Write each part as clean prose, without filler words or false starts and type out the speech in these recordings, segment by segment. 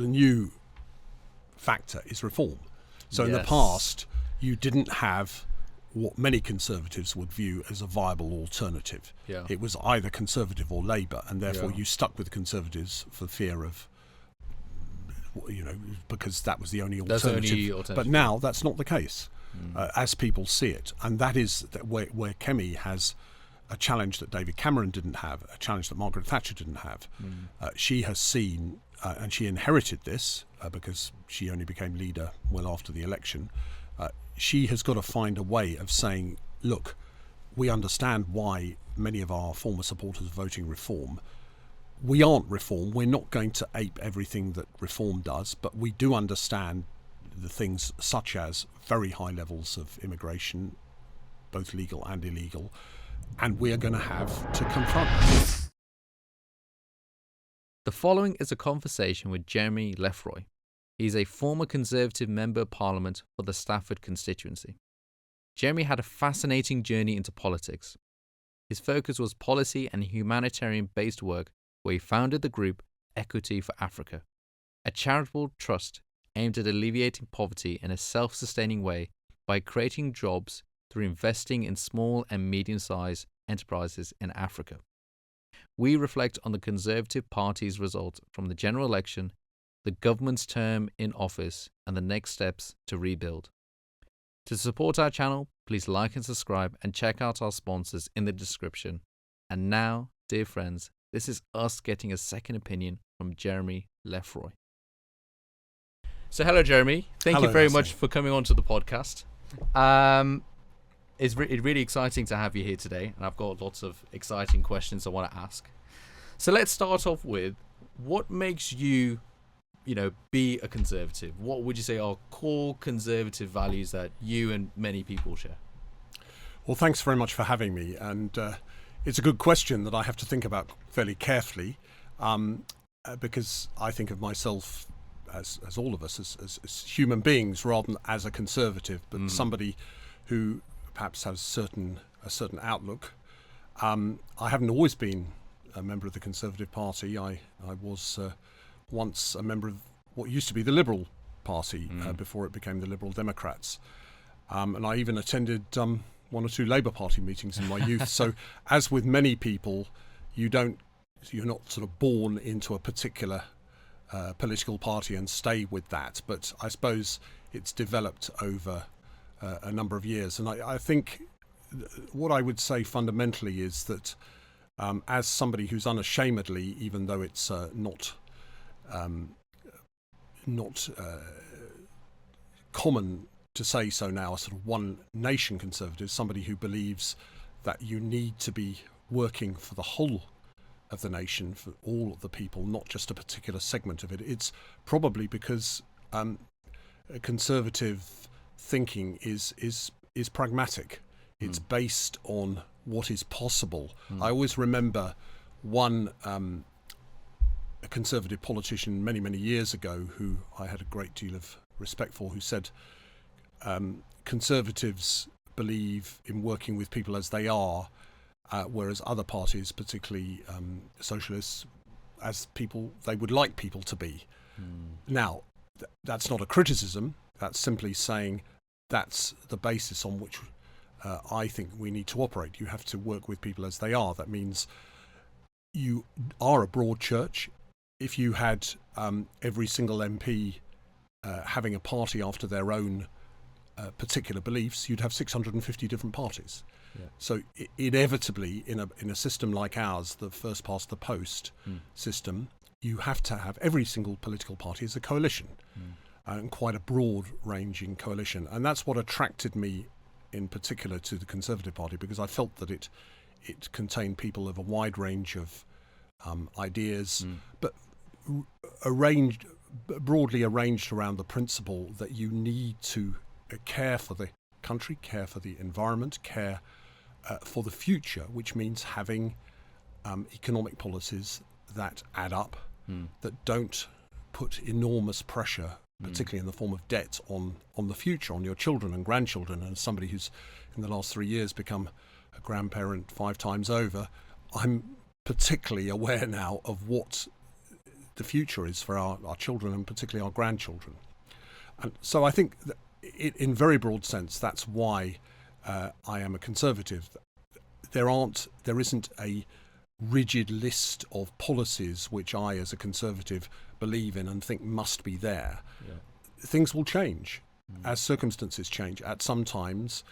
the new factor is reform. So in the past, you didn't have what many Conservatives would view as a viable alternative. Yeah. It was either Conservative or Labour, and therefore you stuck with Conservatives for fear of, because that was the only alternative. That's the only alternative. But now that's not the case, as people see it. And that is where Kemi has a challenge that David Cameron didn't have, a challenge that Margaret Thatcher didn't have. She has seen, and she inherited this because she only became leader well after the election. She has got to find a way of saying, look, we understand why many of our former supporters are voting reform. We aren't reform. We're not going to ape everything that reform does, but we do understand the things such as very high levels of immigration, both legal and illegal, and we are going to have to confront them. The following is a conversation with Jeremy Lefroy. He's a former Conservative Member of Parliament for the Stafford constituency. Jeremy had a fascinating journey into politics. His focus was policy and humanitarian-based work, where he founded the group Equity for Africa, a charitable trust aimed at alleviating poverty in a self-sustaining way by creating jobs through investing in small and medium-sized enterprises in Africa. We reflect on the Conservative Party's result from the general election, the government's term in office, and the next steps to rebuild. To support our channel, please like and subscribe and check out our sponsors in the description. And now, dear friends, this is us getting a second opinion from Jeremy Lefroy. So hello, Jeremy. Thank you very much for coming on to the podcast. It's really exciting to have you here today, and I've got lots of exciting questions I want to ask. So let's start off with, what makes you be a Conservative? What would you say are core Conservative values that you and many people share? Well, thanks very much for having me. And it's a good question that I have to think about fairly carefully, because I think of myself, as all of us, as human beings rather than as a Conservative, but somebody who perhaps has a certain outlook. I haven't always been a member of the Conservative Party. I was once a member of what used to be the Liberal Party before it became the Liberal Democrats. And I even attended one or two Labour Party meetings in my youth. So as with many people, you're not sort of born into a particular political party and stay with that. But I suppose it's developed over a number of years. And I think what I would say fundamentally is that as somebody who's unashamedly, even though it's not common to say so now, a sort of one nation Conservative, somebody who believes that you need to be working for the whole of the nation, for all of the people, not just a particular segment of it. It's probably because Conservative thinking is pragmatic. It's based on what is possible. I always remember one a Conservative politician many years ago who I had a great deal of respect for, who said Conservatives believe in working with people as they are, whereas other parties, particularly socialists, as people they would like people to be. Now, that's not a criticism. That's simply saying that's the basis on which I think we need to operate. You have to work with people as they are. That means you are a broad church. If you had every single MP having a party after their own particular beliefs, you'd have 650 different parties. Yeah. So inevitably, in a system like ours, the first past the post system, you have to have every single political party as a coalition, and quite a broad-ranging coalition. And that's what attracted me in particular to the Conservative Party, because I felt that it contained people of a wide range of ideas, but broadly arranged around the principle that you need to care for the country, care for the environment, care for the future, which means having economic policies that add up, that don't put enormous pressure, particularly in the form of debt, on the future, on your children and grandchildren. And as somebody who's in the last 3 years become a grandparent 5 times over, I'm particularly aware now of what the future is for our children and particularly our grandchildren. And so I think that in very broad sense, that's why I am a Conservative. There isn't a rigid list of policies which I, as a Conservative, believe in and think must be there. Yeah. Things will change as circumstances change. At some times,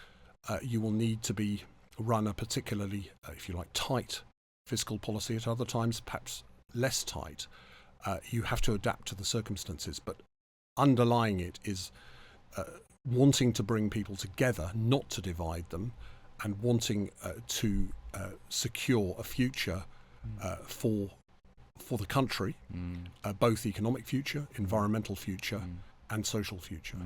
you will need to run a particularly, if you like, tight fiscal policy. At other times, perhaps less tight. You have to adapt to the circumstances, but underlying it is wanting to bring people together, not to divide them, and wanting to secure a future for the country, both economic future, environmental future, and social future.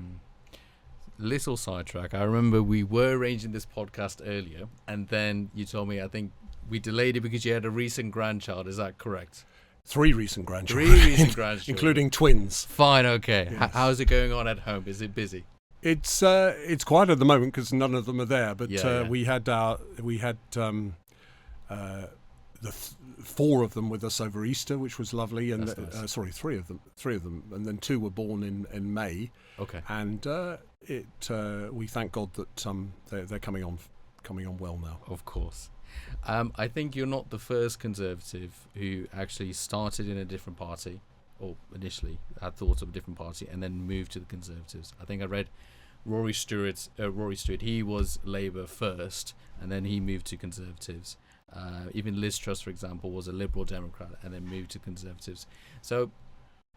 Little sidetrack. I remember we were arranging this podcast earlier, and then you told me, I think we delayed it because you had a recent grandchild. Is that correct? 3 recent grandchildren, including twins. Fine, okay. Yes. How's it going on at home? Is it busy? It's quiet at the moment because none of them are there. But we had 4 of them with us over Easter, which was lovely, and nice. 3 of them, and then 2 were born in May. Okay. And we thank God that they're coming on well now. Of course. I think you're not the first Conservative who actually started in a different party, or initially had thoughts of a different party and then moved to the Conservatives. I think I read Rory Stewart. He was Labour first, and then he moved to Conservatives. Even Liz Truss, for example, was a Liberal Democrat and then moved to Conservatives. So,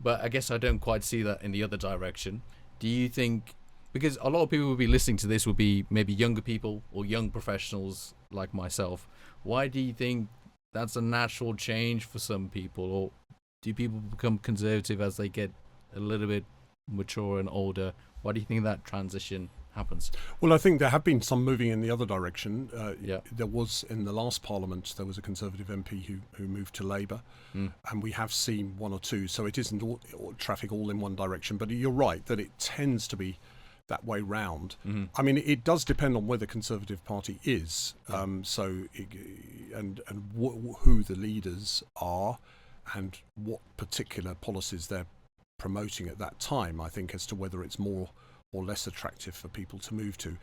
but I guess I don't quite see that in the other direction. Do you think, because a lot of people will be listening to this will be maybe younger people or young professionals like myself, why do you think that's a natural change for some people? Or do people become Conservative as they get a little bit mature and older? Why do you think that transition happens? Well, I think there have been some moving in the other direction. There was, in the last Parliament, there was a Conservative MP who moved to Labour, and we have seen 1 or 2, so it isn't all traffic all in one direction. But you're right that it tends to be that way round. I mean, it does depend on where the Conservative Party is, who the leaders are and what particular policies they're promoting at that time, I think, as to whether it's more or less attractive for people to move to.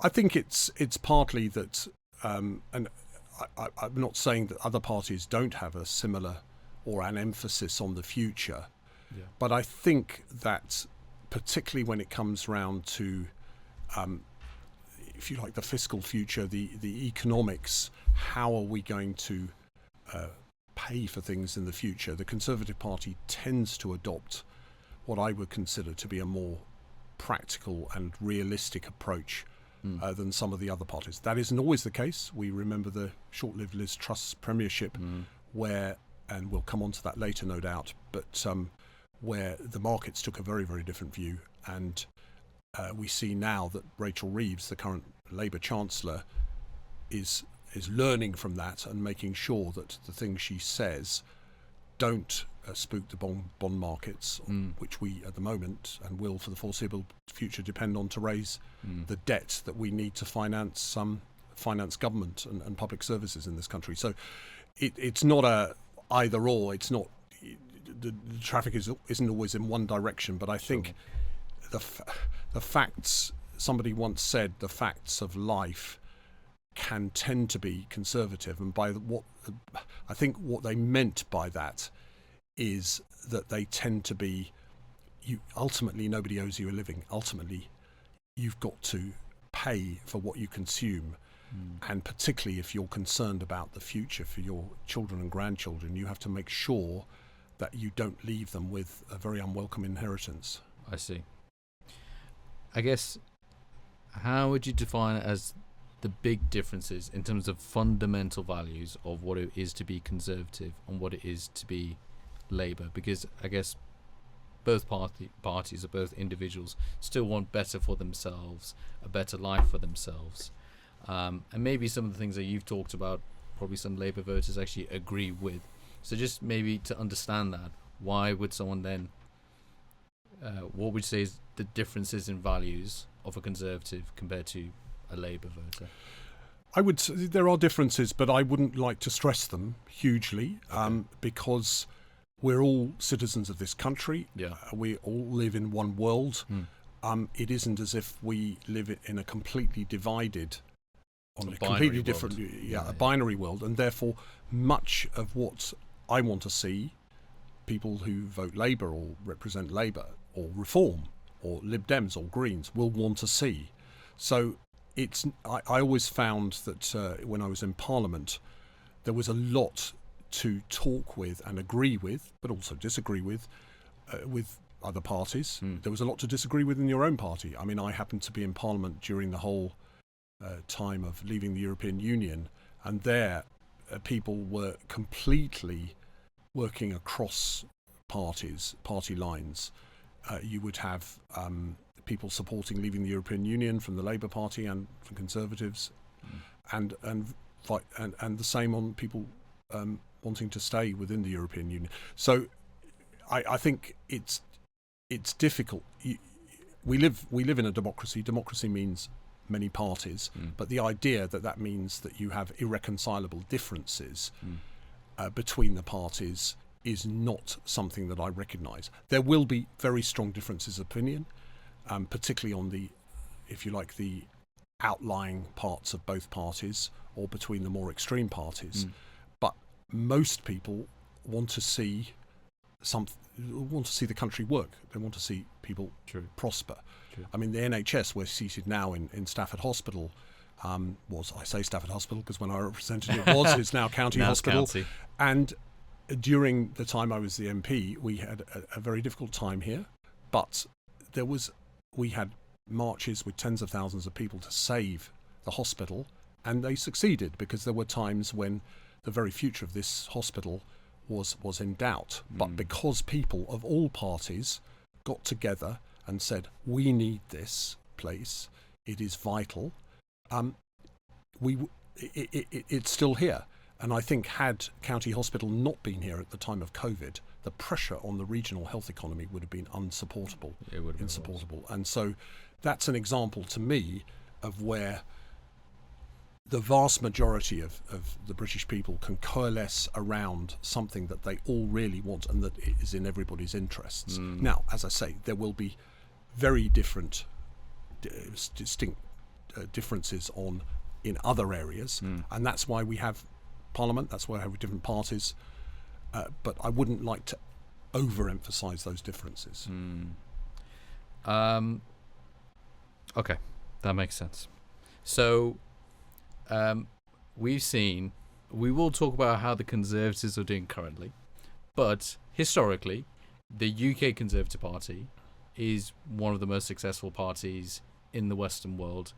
I think it's partly that, and I'm not saying that other parties don't have a similar or an emphasis on the future, but I think that particularly when it comes round to, if you like, the fiscal future, the economics, how are we going to pay for things in the future, the Conservative Party tends to adopt what I would consider to be a more practical and realistic approach than some of the other parties. That isn't always the case. We remember the short-lived Liz Truss premiership where, and we'll come on to that later no doubt, but where the markets took a very, very different view. And we see now that Rachel Reeves, the current Labour Chancellor, is learning from that and making sure that the things she says don't spook the bond markets, which we at the moment and will for the foreseeable future depend on to raise the debt that we need to finance government and public services in this country. So it's not a either or. It's not the traffic isn't always in one direction. But I think the facts. Somebody once said the facts of life can tend to be conservative, and I think what they meant by that is that they tend to be, ultimately nobody owes you a living. Ultimately, you've got to pay for what you consume, and particularly if you're concerned about the future for your children and grandchildren, you have to make sure that you don't leave them with a very unwelcome inheritance. I see. I guess, how would you define it as the big differences in terms of fundamental values of what it is to be Conservative and what it is to be Labour? Because I guess both parties or both individuals still want better for themselves, a better life for themselves. And maybe some of the things that you've talked about, probably some Labour voters actually agree with. So just maybe to understand that, why would someone then, what would you say is the differences in values of a Conservative compared to a Labour voter? I would say there are differences, but I wouldn't like to stress them hugely, because we're all citizens of this country. Yeah. We all live in one world. It isn't as if we live in a completely divided, on a completely different, a binary world, and therefore much of what I want to see people who vote Labour or represent Labour or Reform or Lib Dems or Greens will want to see. So I always found that when I was in Parliament, there was a lot to talk with and agree with, but also disagree with other parties. There was a lot to disagree with in your own party. I mean, I happened to be in Parliament during the whole time of leaving the European Union, and there people were completely working across party lines. You would have people supporting leaving the European Union from the Labour Party and from Conservatives, and the same on people wanting to stay within the European Union. So I think it's difficult. We live in a democracy. Democracy means many parties, but the idea that means that you have irreconcilable differences between the parties is not something that I recognise. There will be very strong differences of opinion, particularly on the, if you like, the outlying parts of both parties or between the more extreme parties. But most people want to see the country work. They want to see people prosper. I mean, the NHS, we're seated now in Stafford Hospital. I say Stafford Hospital because when I represented it it's now County Hospital. County. And during the time I was the MP, we had a very difficult time here, but we had marches with tens of thousands of people to save the hospital, and they succeeded because there were times when the very future of this hospital was in doubt. But because people of all parties got together and said, we need this place, it is vital, it's still here. And I think had County Hospital not been here at the time of COVID, the pressure on the regional health economy would have been unsupportable. It would have been insupportable. And so that's an example to me of where the vast majority of the British people can coalesce around something that they all really want and that is in everybody's interests. Now, as I say, there will be very different, distinct differences in other areas, and that's why we have Parliament, that's why we have different parties, but I wouldn't like to overemphasise those differences. Okay, that makes sense. So we will talk about how the Conservatives are doing currently, but historically, the UK Conservative Party is one of the most successful parties in the Western world.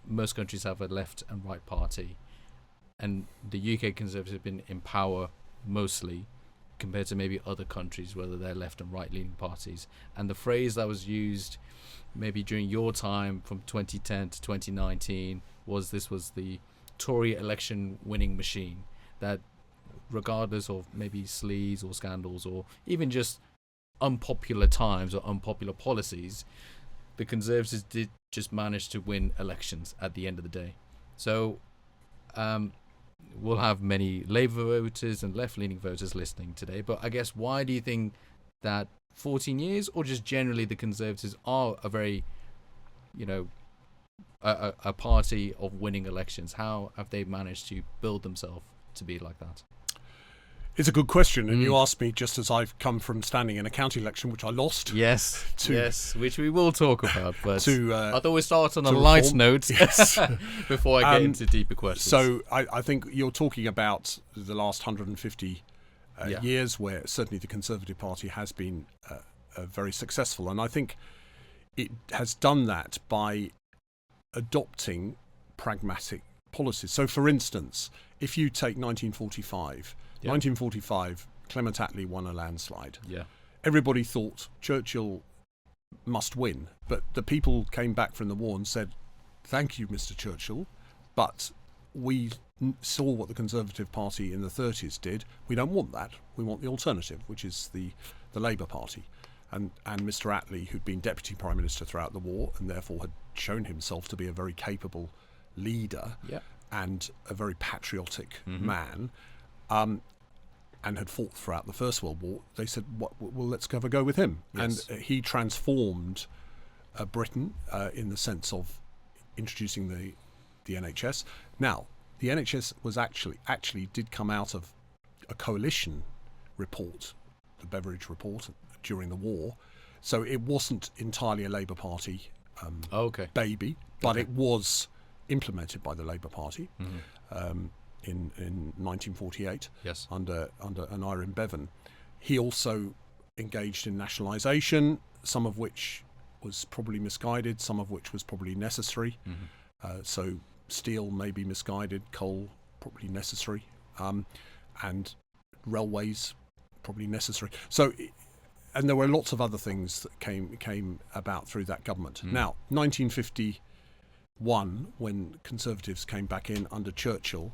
Most countries have a left and right party, and the UK Conservatives have been in power mostly compared to maybe other countries, whether they're left and right leaning parties. And the phrase that was used maybe during your time from 2010 to 2019 was the Tory election winning machine, that regardless of maybe sleaze or scandals or even just unpopular times or unpopular policies, the Conservatives did just manage to win elections at the end of the day. So we'll have many Labour voters and left-leaning voters listening today, but I guess why do you think that 14 years or just generally the Conservatives are a very, a party of winning elections? How have they managed to build themselves to be like that? It's a good question, and you asked me just as I've come from standing in a county election, which I lost. Yes, which we will talk about. But I thought we'd start on a light note before I get into deeper questions. So I think you're talking about the last 150 years, where certainly the Conservative Party has been very successful, and I think it has done that by adopting pragmatic policies. So, for instance, if you take 1945. 1945, Clement Attlee won a landslide. Everybody thought Churchill must win, but the people came back from the war and said, thank you, Mr. Churchill, but we saw what the Conservative Party in the 30s did. We don't want that. We want the alternative, which is the Labour Party. And Mr. Attlee, who'd been Deputy Prime Minister throughout the war and therefore had shown himself to be a very capable leader and a very patriotic man, and had fought throughout the First World War, they said, well, let's have a go with him. Yes. And he transformed Britain in the sense of introducing the NHS. Now, the NHS was actually did come out of a coalition report, the Beveridge report, during the war. So it wasn't entirely a Labour Party baby, but it was implemented by the Labour Party in 1948 under an Iron Bevan. He also engaged in nationalisation, some of which was probably misguided, some of which was probably necessary. So steel may be misguided, coal probably necessary, and railways probably necessary. So, and there were lots of other things that came about through that government. Now, 1951, when Conservatives came back in under Churchill,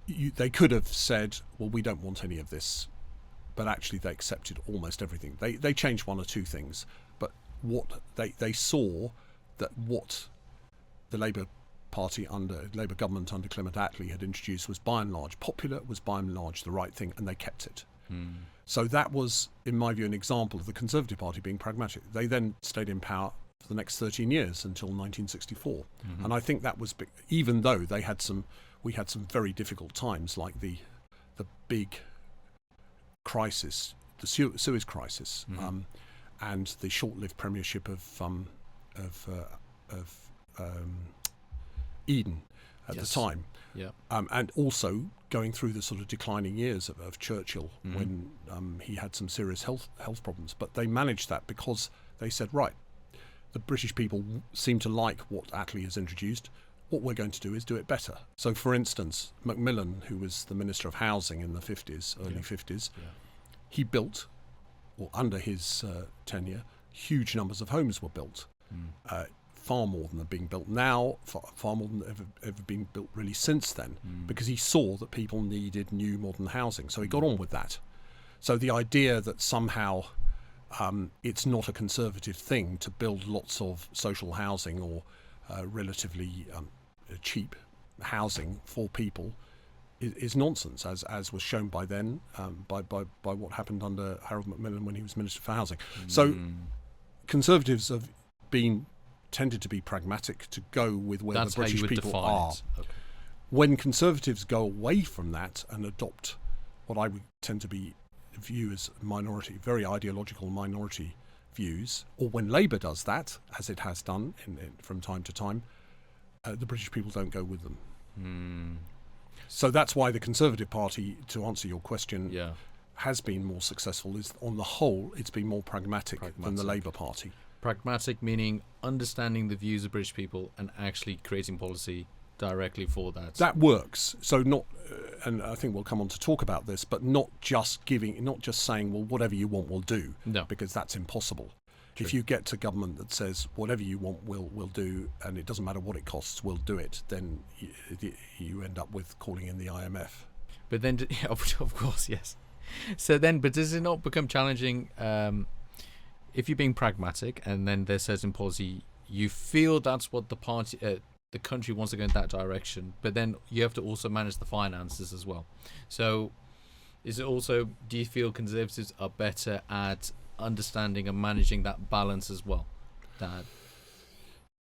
they could have said, well, we don't want any of this, but actually they accepted almost everything. They changed one or two things, but what they saw that what the Labour government under Clement Attlee had introduced was by and large popular, was by and large the right thing, and they kept it. So that was, in my view, an example of the Conservative Party being pragmatic. They then stayed in power for the next 13 years until 1964, and I think that was even though we had some very difficult times, like the big crisis, the Suez crisis, and the short-lived premiership of Eden at the time, and also going through the sort of declining years of Churchill when he had some serious health problems. But they managed that because they said, right, the British people seem to like what Attlee has introduced. What we're going to do is do it better. So, for instance, Macmillan, who was the Minister of Housing in the 50s, early 50s, he built, or under his tenure, huge numbers of homes were built. Far more than are being built now, far more than ever been built really since then, because he saw that people needed new modern housing. So he got on with that. So the idea that somehow it's not a Conservative thing to build lots of social housing or relatively cheap housing for people is nonsense, as was shown by then by what happened under Harold Macmillan when he was Minister for Housing. So Conservatives have tended to be pragmatic, to go with where the British people are. Okay. When Conservatives go away from that and adopt what I would tend to view as very ideological minority views, or when Labour does that, as it has done from time to time, the British people don't go with them. So that's why the Conservative Party, to answer your question, has been more successful. Is on the whole, it's been more pragmatic than the Labour Party. Pragmatic meaning understanding the views of British people and actually creating policy directly for that. That works. So not, and I think we'll come on to talk about this, but not just saying, well, whatever you want, we'll do. No, because that's impossible. True. If you get to government that says whatever you want, we'll do, and it doesn't matter what it costs, we'll do it, then you end up with calling in the IMF. But then, of course, yes. So then, but does it not become challenging? If you're being pragmatic and then there's certain policy, you feel that's what the party, the country wants to go in that direction, but then you have to also manage the finances as well. So is it also, do you feel Conservatives are better at understanding and managing that balance as well?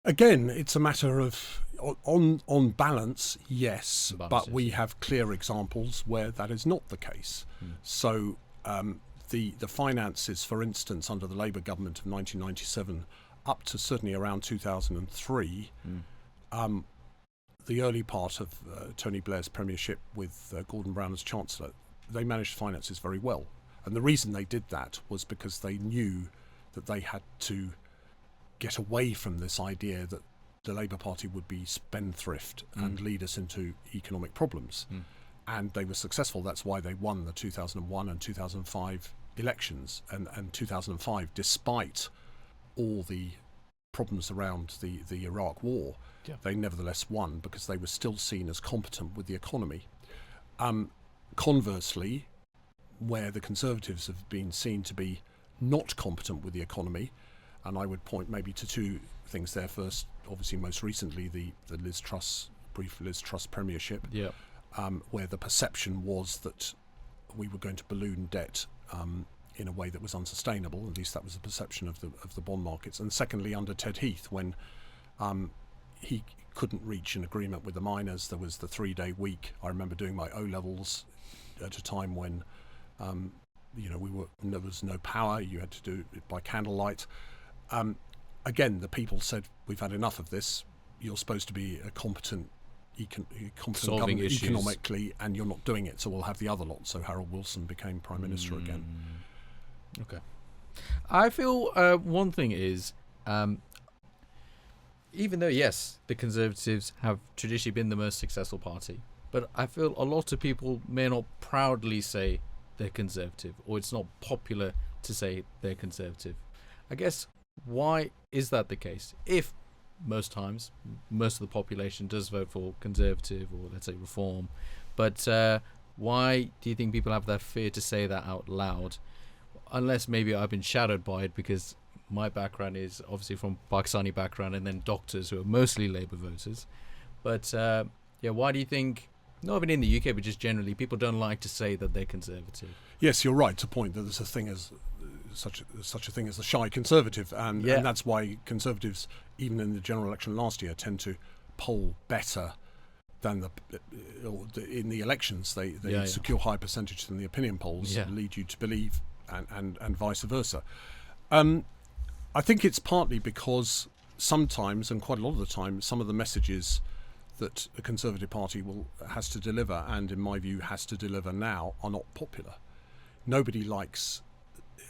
Again, it's a matter of, on balance, yes, but we have clear examples where that is not the case. So the finances, for instance, under the Labour government of 1997 up to certainly around 2003, the early part of Tony Blair's premiership with Gordon Brown as Chancellor, they managed finances very well. And the reason they did that was because they knew that they had to get away from this idea that the Labour Party would be spendthrift and lead us into economic problems. And they were successful. That's why they won the 2001 and 2005 elections. And 2005, despite all the problems around the Iraq war, they nevertheless won because they were still seen as competent with the economy. Conversely, where the Conservatives have been seen to be not competent with the economy, and I would point maybe to two things there. First, obviously most recently, the Liz Truss premiership, where the perception was that we were going to balloon debt in a way that was unsustainable. At least that was the perception of the bond markets. And secondly, under Ted Heath, when he couldn't reach an agreement with the miners, there was the 3-day week. I remember doing my O-levels at a time when there was no power. You had to do it by candlelight. Again, the people said, we've had enough of this. You're supposed to be a competent solving issues economically, and you're not doing it, so we'll have the other lot. So Harold Wilson became Prime Minister again. Okay. I feel one thing is, even though, yes, the Conservatives have traditionally been the most successful party, but I feel a lot of people may not proudly say they're Conservative, or it's not popular to say they're Conservative. I guess, why is that the case? If most times, most of the population does vote for Conservative or, let's say, Reform, but why do you think people have that fear to say that out loud? Unless maybe I've been shadowed by it, because my background is obviously from Pakistani background, and then doctors who are mostly Labour voters. But why do you think, not even in the UK, but just generally, people don't like to say that they're Conservative? Yes, you're right to point that there's a thing as such a thing as the shy Conservative, and that's why Conservatives, even in the general election last year, tend to poll better than in the elections. They secure higher percentage than the opinion polls lead you to believe, and vice versa. I think it's partly because sometimes, and quite a lot of the time, some of the messages that a Conservative Party has to deliver, and in my view has to deliver now, are not popular.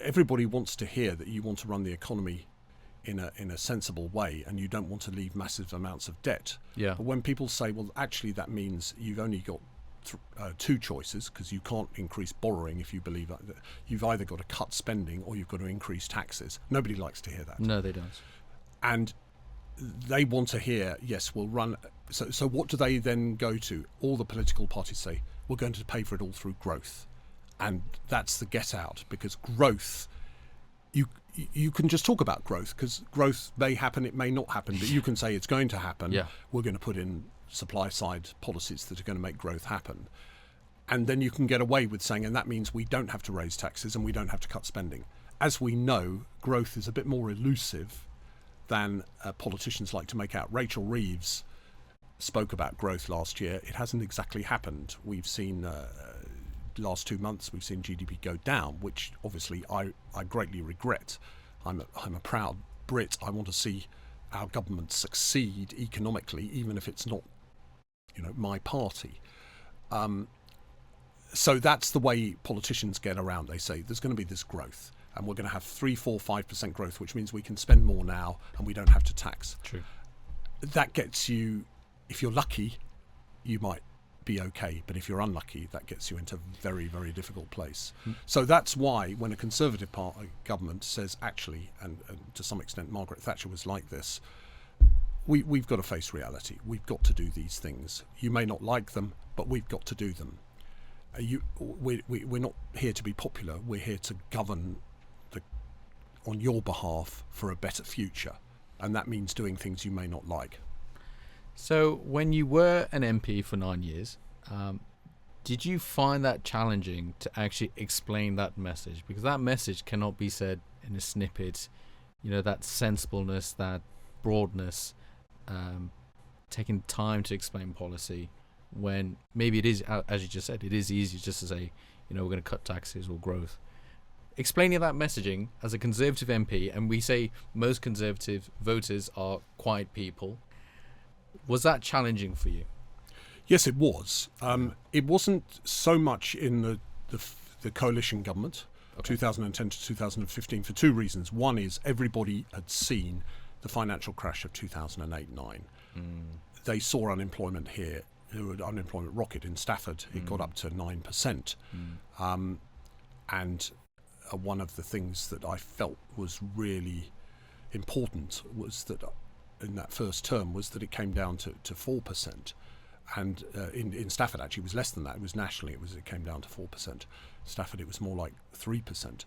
Everybody wants to hear that you want to run the economy in a sensible way, and you don't want to leave massive amounts of debt. Yeah. But when people say, well, actually that means you've only got two choices, because you can't increase borrowing if you believe that. You've either got to cut spending or you've got to increase taxes. Nobody likes to hear that. No, they don't. And they want to hear, yes, we'll run. So what do they then go to? All the political parties say, we're going to pay for it all through growth. And that's the get out, because growth, you can just talk about growth, because growth may happen, it may not happen, but you can say it's going to happen. Yeah. We're going to put in supply side policies that are going to make growth happen. And then you can get away with saying, and that means we don't have to raise taxes and we don't have to cut spending. As we know, growth is a bit more elusive than politicians like to make out. Rachel Reeves spoke about growth last year. It hasn't exactly happened. We've seen last 2 months we've seen GDP go down, which obviously I greatly regret. I'm a proud Brit. I want to see our government succeed economically, even if it's not my party. So that's the way politicians get around. They say there's going to be this growth, and we're going to have 3, 4, 5% growth, which means we can spend more now and we don't have to tax. True. That gets you, if you're lucky, you might be okay, but if you're unlucky, that gets you into a very, very difficult place. So that's why when a Conservative government says, actually, and to some extent Margaret Thatcher was like this, we've got to face reality. We've got to do these things. You may not like them, but we've got to do them. We're not here to be popular. We're here to govern on your behalf for a better future, and that means doing things you may not like. So when you were an MP for 9 years, did you find that challenging to actually explain that message? Because that message cannot be said in a snippet. That sensibleness, that broadness, taking time to explain policy, when maybe it is, as you just said, it is easy just to say, we're going to cut taxes or growth. Explaining that messaging as a Conservative MP, and we say most Conservative voters are quiet people, was that challenging for you? Yes, it was. It wasn't so much in the coalition government, 2010 to 2015, for two reasons. One is everybody had seen the financial crash of 2008-9. They saw unemployment here. Unemployment rocket in Stafford. It got up to 9%. And one of the things that I felt was really important was that in that first term was that it came down to 4%. And in Stafford, actually, it was less than that. It was nationally, it came down to 4%. Stafford, it was more like 3%.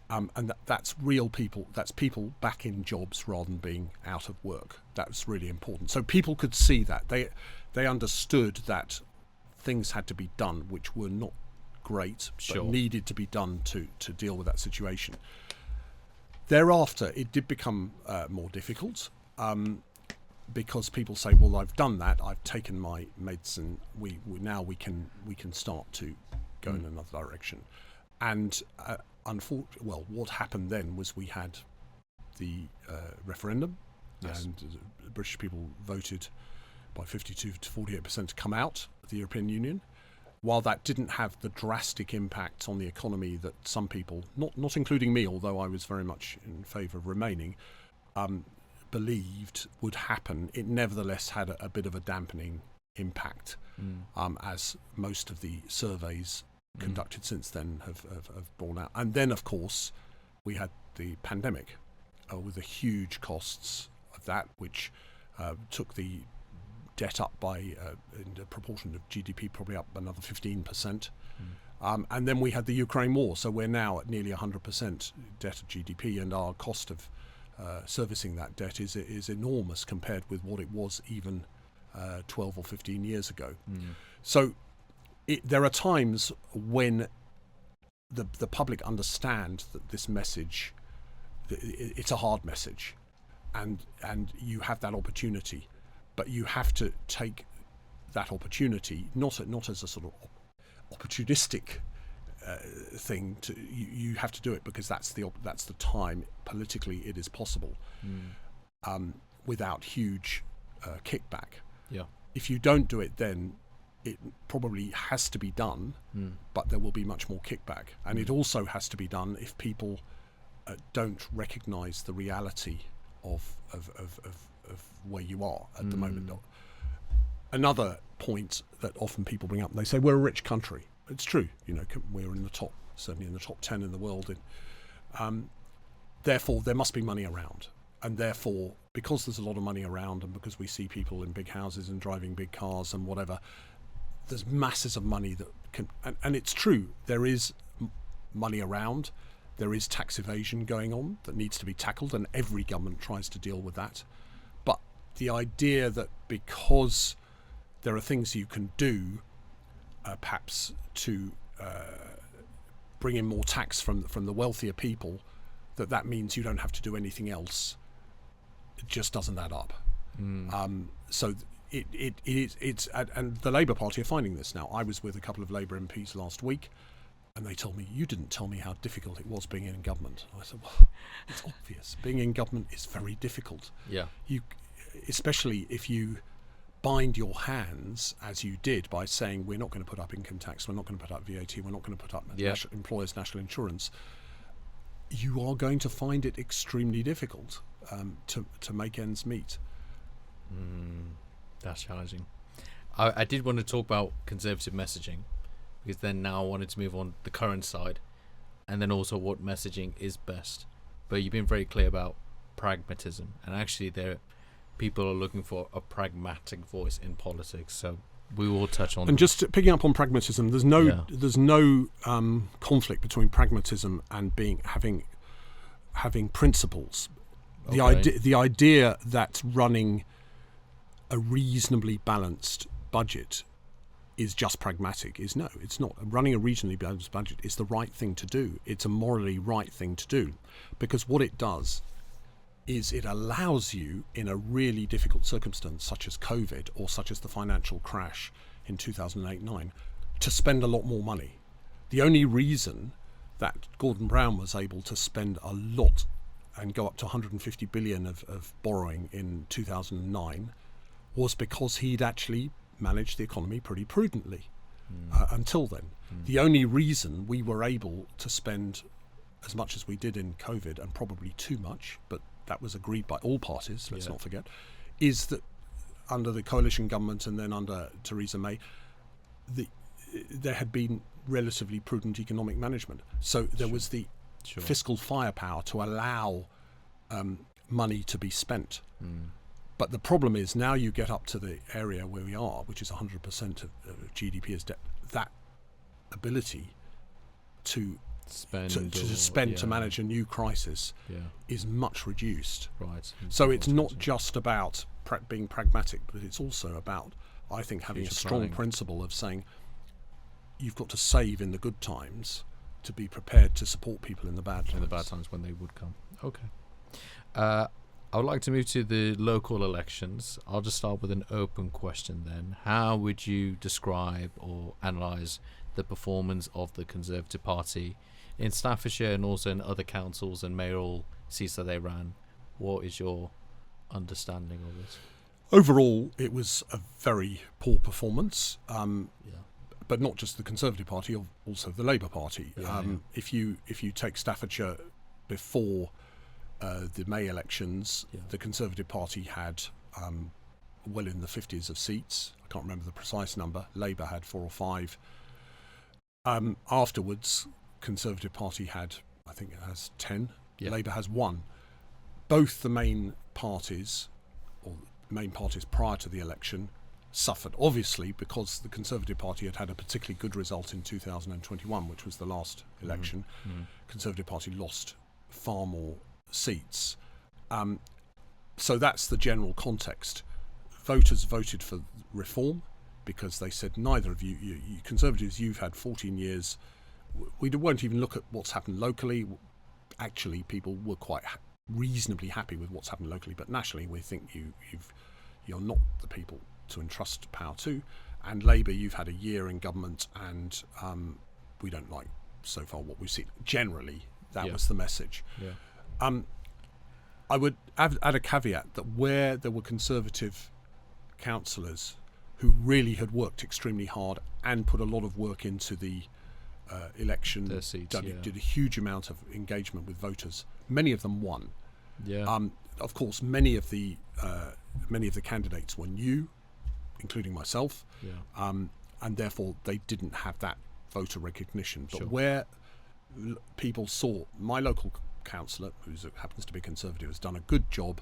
And that's real people. That's people back in jobs rather than being out of work. That's really important. So people could see that. They understood that things had to be done which were not great, Sure. but needed to be done to deal with that situation. Thereafter, it did become more difficult because people say, "Well, I've done that. I've taken my medicine. We can start to go in another direction." And what happened then was we had the referendum, Yes. and the British people voted by 52 to 48% to come out of the European Union. While that didn't have the drastic impact on the economy that some people, not including me, although I was very much in favour of remaining, believed would happen, it nevertheless had a bit of a dampening impact, as most of the surveys conducted since then have borne out. And then, of course, we had the pandemic with the huge costs of that, which took the debt up by, in the proportion of GDP, probably up another 15%. And then we had the Ukraine war, so we're now at nearly 100% debt of GDP, and our cost of servicing that debt is enormous compared with what it was even 12 or 15 years ago. So there are times when the public understand that this message, it's a hard message, and you have that opportunity. But you have to take that opportunity not as a sort of opportunistic thing. You have to do it because that's the time politically it is possible, without huge kickback. Yeah. If you don't do it, then it probably has to be done, but there will be much more kickback, and it also has to be done if people don't recognise the reality of where you are at the moment. Another point that often people bring up, they say we're a rich country. It's true, we're certainly in the top 10 in the world. Therefore, there must be money around, and therefore, because there's a lot of money around, and because we see people in big houses and driving big cars and whatever, there's masses of money that can. And it's true, there is money around. There is tax evasion going on that needs to be tackled, and every government tries to deal with that. But the idea that because there are things you can do, perhaps to bring in more tax from the wealthier people, that means you don't have to do anything else, it just doesn't add up. So it's and the Labour Party are finding this now. I was with a couple of Labour MPs last week, and they told me, "You didn't tell me how difficult it was being in government." I said, "Well, it's obvious. Being in government is very difficult. Yeah. Especially if you bind your hands, as you did, by saying we're not going to put up income tax, we're not going to put up VAT, we're not going to put up employers' national insurance. You are going to find it extremely difficult to make ends meet." That's challenging. I did want to talk about Conservative messaging, because then now I wanted to move on the current side, and then also what messaging is best. But you've been very clear about pragmatism, and actually people are looking for a pragmatic voice in politics, so we will touch on. And just picking up on pragmatism, there's no conflict between pragmatism and having principles. Okay. The idea that running a reasonably balanced budget is just pragmatic it's not. Running a reasonably balanced budget is the right thing to do. It's a morally right thing to do, because what it does is it allows you, in a really difficult circumstance such as COVID or such as the financial crash in 2008-9, to spend a lot more money. The only reason that Gordon Brown was able to spend a lot and go up to 150 billion of borrowing in 2009 was because he'd actually managed the economy pretty prudently until then. The only reason we were able to spend as much as we did in COVID, and probably too much, but that was agreed by all parties, let's not forget, is that under the coalition government and then under Theresa May, there had been relatively prudent economic management. So there was the fiscal firepower to allow money to be spent. But the problem is, now you get up to the area where we are, which is 100% of GDP as debt, that ability to spend to manage a new crisis is much reduced. Right. So it's not just about being pragmatic, but it's also about, I think, having a strong principle of saying, you've got to save in the good times to be prepared to support people in the bad times. In the bad times when they would come. Okay. I would like to move to the local elections. I'll just start with an open question then. How would you describe or analyse the performance of the Conservative Party in Staffordshire and also in other councils and mayoral seats that they ran? What is your understanding of this? Overall, it was a very poor performance. Yeah. But not just the Conservative Party, also the Labour Party. Yeah. If you take Staffordshire before the May elections, the Conservative Party had well in the 50s of seats. I can't remember the precise number. Labour had 4 or 5. Afterwards, Conservative Party had, I think it has 10. Yeah. Labour has 1. Both the main parties, or main parties prior to the election, suffered, obviously, because the Conservative Party had a particularly good result in 2021, which was the last election. Conservative Party lost far more seats. So that's the general context. Voters voted for reform because they said, neither of you Conservatives, you've had 14 years. We won't even look at what's happened locally. Actually, people were quite reasonably happy with what's happened locally, but nationally we think you're not the people to entrust power to. And Labour, you've had a year in government, and we don't like so far what we've seen. Generally, that was the message. I would add a caveat that where there were Conservative councillors who really had worked extremely hard and put a lot of work into the election, Their seats, did a huge amount of engagement with voters. Many of them won. Of course, many of the candidates were new, including myself, and therefore they didn't have that voter recognition. But where people saw my local councillor, who happens to be Conservative, has done a good job,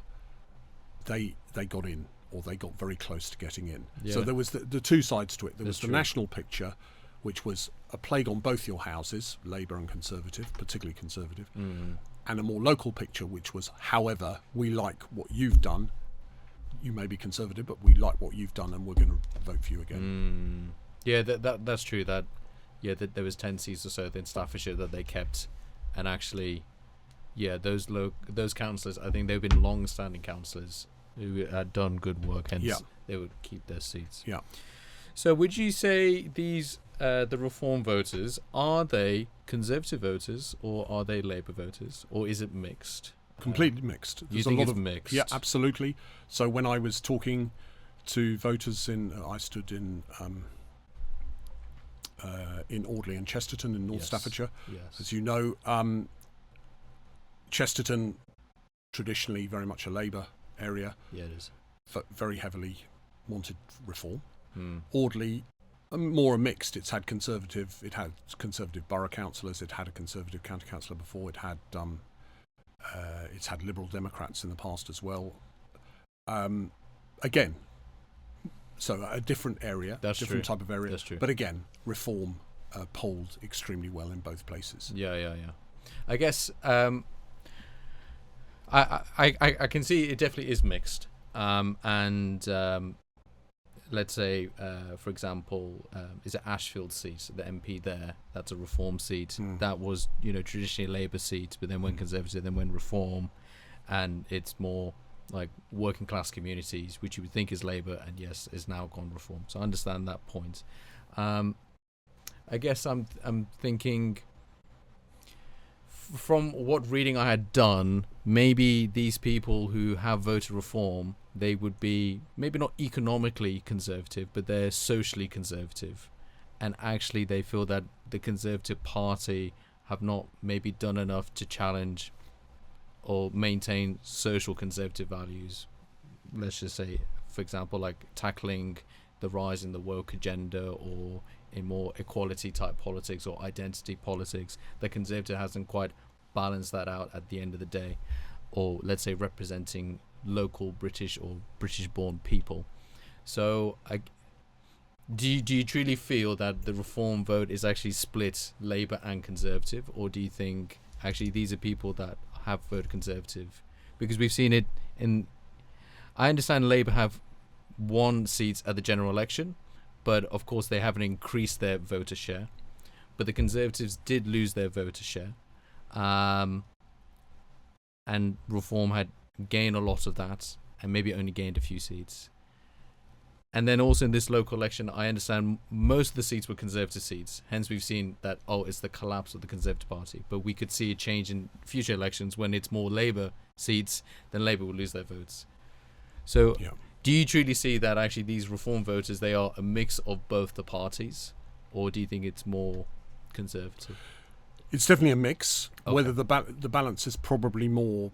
they got in, or they got very close to getting in. So there was the two sides to it. There was the national picture, which was a plague on both your houses, Labour and Conservative, particularly Conservative, and a more local picture, which was, however, we like what you've done. You may be Conservative, but we like what you've done, and we're going to vote for you again. Yeah, that's true. That there was 10 seats or so in Staffordshire that they kept, and actually, those councillors, I think they've been long-standing councillors who had done good work, hence they would keep their seats. So would you say these the Reform voters, are they Conservative voters or are they Labour voters, or is it mixed? Completely mixed. You think it's mixed? Yeah, absolutely. So when I was talking to voters I stood in Audley and Chesterton in North Staffordshire. As you know, Chesterton, traditionally very much a Labour area. Yeah, it is. Very heavily wanted reform. Audley, more mixed. It had Conservative borough councillors. It had a Conservative county councillor before. It's had Liberal Democrats in the past as well. Again, so a different area, different type of area. That's true. But again, reform polled extremely well in both places. Yeah. I guess I can see it definitely is mixed. Let's say, for example, is it Ashfield's seat, the MP there? That's a Reform seat. That was, traditionally a Labour seat, but then went Conservative, then went Reform, and it's more like working class communities, which you would think is Labour, and yes, is now gone Reform. So I understand that point. I guess I'm thinking, from what reading I had done, maybe these people who have voted Reform, they would be maybe not economically conservative, but they're socially conservative, and actually they feel that the Conservative Party have not maybe done enough to challenge or maintain social conservative values. Let's just say, for example, like tackling the rise in the woke agenda, or in more equality type politics or identity politics. The Conservative hasn't quite balanced that out at the end of the day, or let's say representing local British or British born people. So do you truly feel that the Reform vote is actually split Labour and Conservative, or do you think actually these are people that have voted Conservative? Because we've seen it I understand Labour have won seats at the general election, but of course they haven't increased their voter share. But the Conservatives did lose their voter share, and Reform had gained a lot of that, and maybe only gained a few seats. And then also in this local election, I understand most of the seats were Conservative seats. Hence, we've seen that, it's the collapse of the Conservative Party. But we could see a change in future elections when it's more Labour seats, then Labour will lose their votes. So do you truly see that actually these Reform voters, they are a mix of both the parties? Or do you think it's more Conservative? It's definitely a mix. Okay. Whether the balance is probably more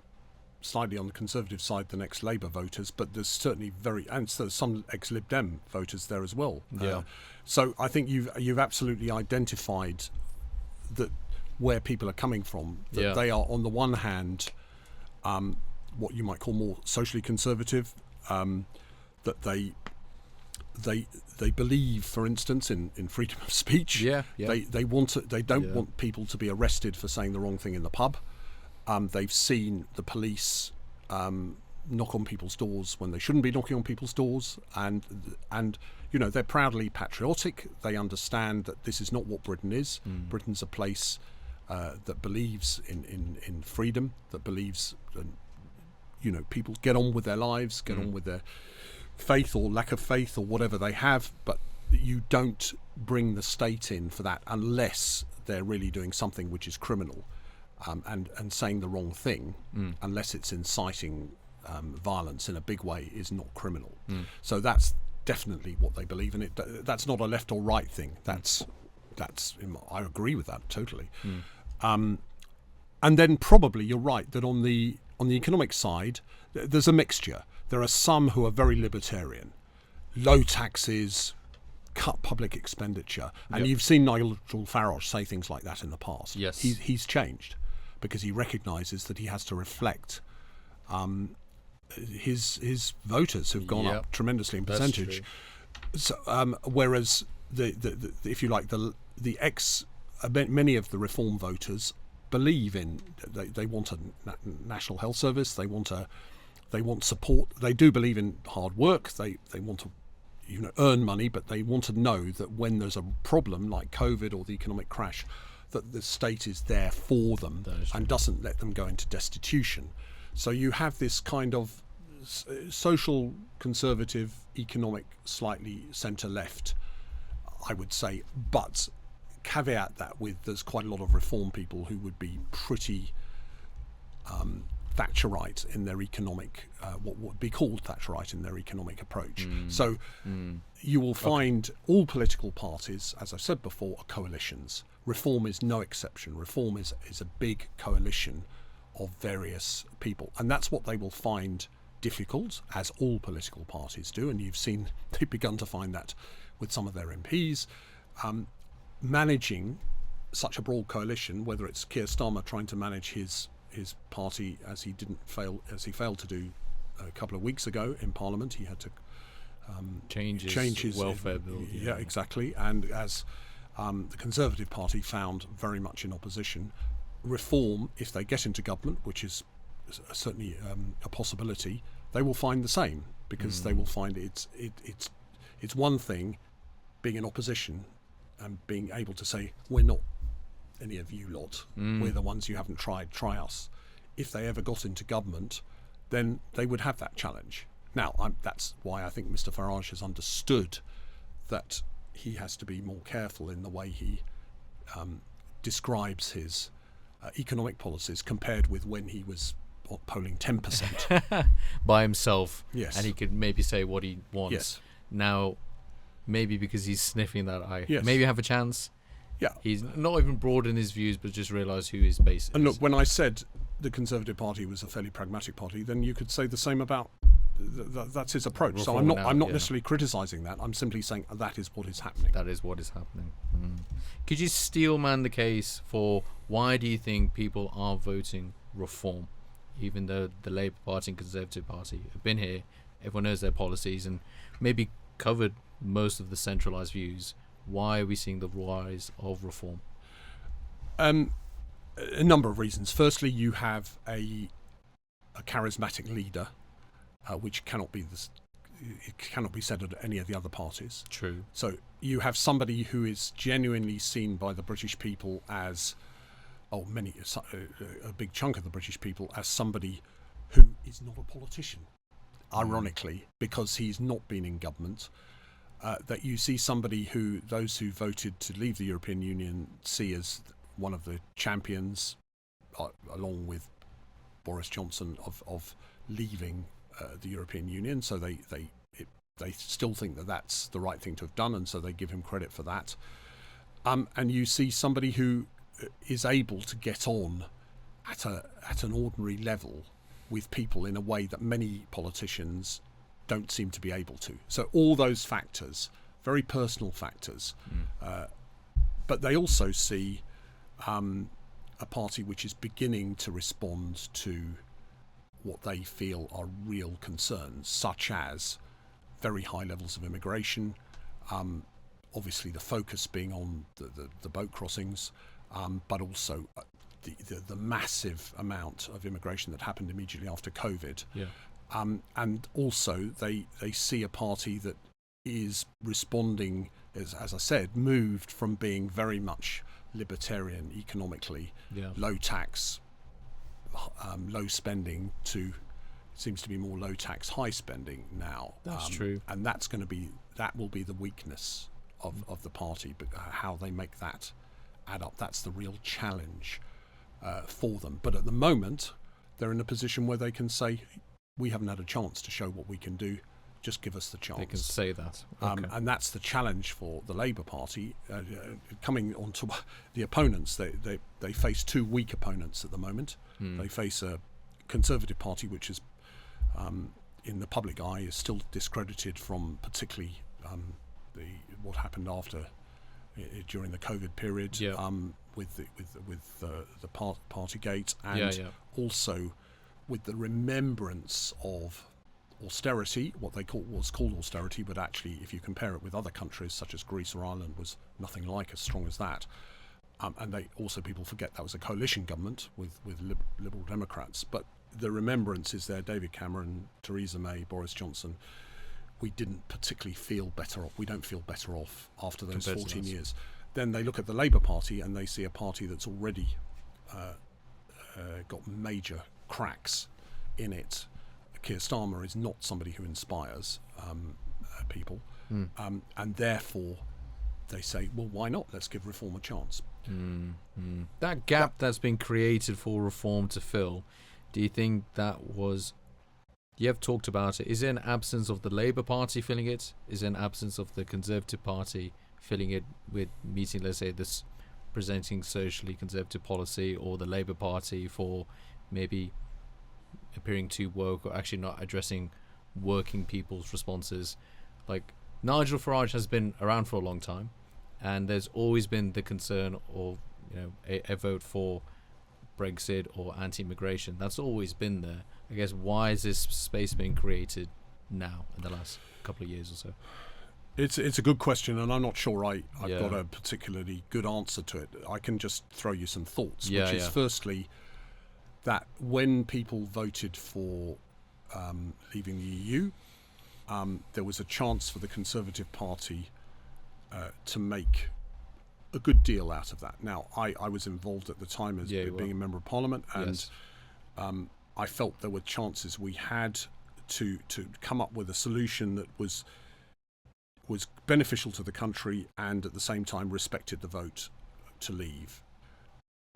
slightly on the Conservative side than ex-Labour voters, but there's certainly there's some ex-Lib Dem voters there as well. So I think you've absolutely identified that where people are coming from. That they are, on the one hand, what you might call more socially conservative. That they believe, for instance, in freedom of speech. They don't want people to be arrested for saying the wrong thing in the pub. They've seen the police knock on people's doors when they shouldn't be knocking on people's doors, and they're proudly patriotic. They understand that this is not what Britain is. Britain's a place that believes in freedom, that believes people get on with their lives, get on with their faith or lack of faith or whatever they have, but you don't bring the state in for that unless they're really doing something which is criminal. And saying the wrong thing, unless it's inciting violence in a big way, is not criminal. So that's definitely what they believe in. That's not a left or right thing. That's I agree with that totally. And then probably you're right that on the economic side, there's a mixture. There are some who are very libertarian, low taxes, cut public expenditure, and you've seen Nigel Farage say things like that in the past. Yes, he's changed, because he recognises that he has to reflect his voters who've gone up tremendously in percentage. So, whereas the if you like many of the Reform voters believe in they want a national health service. They want support. They do believe in hard work. They want to earn money, but they want to know that when there's a problem like COVID or the economic crash, that the state is there for them and doesn't let them go into destitution. So you have this kind of social conservative, economic, slightly centre-left, I would say, but caveat that with there's quite a lot of Reform people who would be pretty Thatcherite in their economic, what would be called Thatcherite in their economic approach. So you will find all political parties, as I've said before, are coalitions. Reform is no exception. Reform is a big coalition of various people, and that's what they will find difficult, as all political parties do, and you've seen they've begun to find that with some of their MPs. Managing such a broad coalition, whether it's Keir Starmer trying to manage his party as he failed to do a couple of weeks ago in Parliament. He had to change his welfare bill. Yeah, exactly. And as the Conservative Party found very much in opposition, Reform, if they get into government, which is certainly a possibility, they will find the same, because they will find it's one thing being in opposition and being able to say, we're not any of you lot, we're the ones you haven't tried, try us. If they ever got into government, then they would have that challenge. Now, that's why I think Mr. Farage has understood that he has to be more careful in the way he describes his economic policies compared with when he was polling 10% by himself. Yes, and he could maybe say what he wants. Yes. Now, maybe because he's sniffing that eye, yes, maybe have a chance. Yeah, he's not even broadened his views, but just realised who his base is. And look, when I said the Conservative Party was a fairly pragmatic party, then you could say the same about that's his approach. Reform. So I'm not necessarily criticising that. I'm simply saying that is what is happening. That is what is happening. Could you steelman the case for why do you think people are voting Reform, even though the Labour Party and Conservative Party have been here, everyone knows their policies and maybe covered most of the centralised views? Why are we seeing the rise of Reform? A number of reasons. Firstly, you have a charismatic leader, which cannot be it cannot be said of any of the other parties. True. So you have somebody who is genuinely seen by the British people as, a big chunk of the British people, as somebody who is not a politician, ironically, because he's not been in government. That you see somebody who those who voted to leave the European Union see as one of the champions, along with Boris Johnson, of leaving the European Union. So they still think that that's the right thing to have done, and so they give him credit for that. And you see somebody who is able to get on at an ordinary level with people in a way that many politicians don't seem to be able to. So all those factors, very personal factors, but they also see a party which is beginning to respond to what they feel are real concerns, such as very high levels of immigration, obviously the focus being on the boat crossings, but also the massive amount of immigration that happened immediately after COVID. Yeah. And also they see a party that is responding, as I said, moved from being very much libertarian economically, low tax, low spending, to seems to be more low tax, high spending now. That's true. And that will be the weakness of the party, but how they make that add up, that's the real challenge for them. But at the moment, they're in a position where they can say, we haven't had a chance to show what we can do, just give us the chance. They can say that. Okay. And that's the challenge for the Labour Party. Coming on to the opponents, they face two weak opponents at the moment. They face a Conservative Party which is, in the public eye, is still discredited from particularly what happened during the COVID period, with the Partygate, and also with the remembrance of austerity, what was called austerity, but actually, if you compare it with other countries such as Greece or Ireland, was nothing like as strong as that. And people forget that was a coalition government with Liberal Democrats. But the remembrance is there: David Cameron, Theresa May, Boris Johnson. We didn't particularly feel better off. We don't feel better off after those 14 years. Then they look at the Labour Party and they see a party that's already got major cracks in it. Keir Starmer is not somebody who inspires people, and therefore they say, well, why not? Let's give reform a chance. That gap that's been created for reform to fill, do you think that was... You have talked about it. Is there an absence of the Labour Party filling it? Is there an absence of the Conservative Party filling it with meeting, let's say, this presenting socially conservative policy, or the Labour Party for maybe appearing too woke, or actually not addressing working people's responses? Like, Nigel Farage has been around for a long time, and there's always been the concern of, a vote for Brexit or anti-immigration. That's always been there. I guess, why is this space being created now in the last couple of years or so? It's a good question, and I'm not sure I've got a particularly good answer to it. I can just throw you some thoughts, which is firstly that when people voted for leaving the EU, there was a chance for the Conservative Party to make a good deal out of that. Now, I was involved at the time as being a member of Parliament, and I felt there were chances we had to come up with a solution that was beneficial to the country and at the same time respected the vote to leave.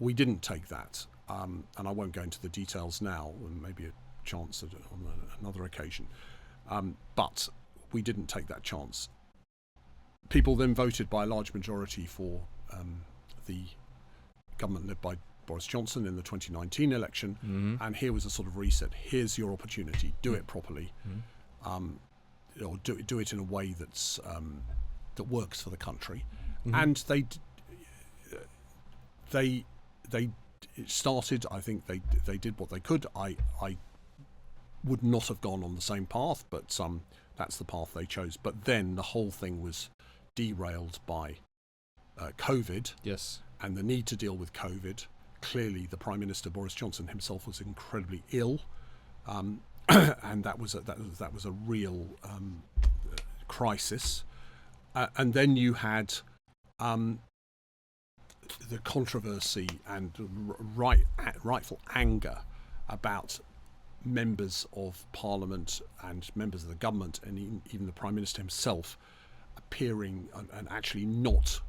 We didn't take that, and I won't go into the details now, and maybe a chance on another occasion, but we didn't take that chance. People then voted by a large majority for the government led by Boris Johnson in the 2019 election, and here was a sort of reset. Here's your opportunity. Do it properly, or do it in a way that's that works for the country. And they started. I think they did what they could. I would not have gone on the same path, but that's the path they chose. But then the whole thing was derailed by COVID, and the need to deal with COVID. Clearly, the Prime Minister, Boris Johnson himself, was incredibly ill, and that was a real crisis. And then you had the controversy and rightful anger about members of Parliament and members of the government, and even the Prime Minister himself, appearing and actually not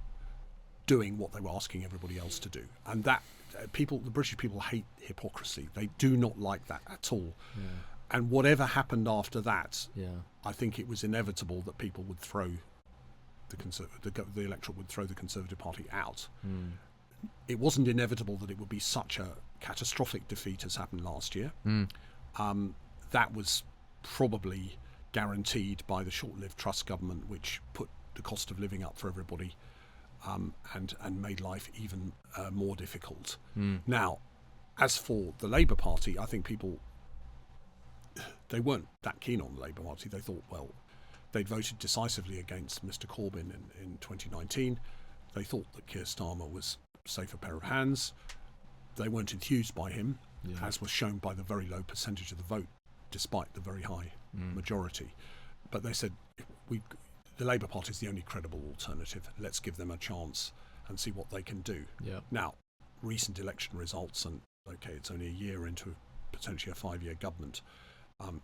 doing what they were asking everybody else to do. And that the British people hate hypocrisy. They do not like that at all. Yeah. And whatever happened after that, I think it was inevitable that people would throw the electorate would throw the Conservative Party out. It wasn't inevitable that it would be such a catastrophic defeat as happened last year. That was probably guaranteed by the short-lived Truss government, which put the cost of living up for everybody, and made life even more difficult. Now, as for the Labour Party, I think they weren't that keen on the Labour Party. They thought, well, they'd voted decisively against Mr Corbyn in 2019. They thought that Keir Starmer was a safer pair of hands. They weren't enthused by him, as was shown by the very low percentage of the vote, despite the very high majority. But they said, the Labour Party is the only credible alternative. Let's give them a chance and see what they can do. Now, recent election results, and it's only a year into potentially a 5-year government,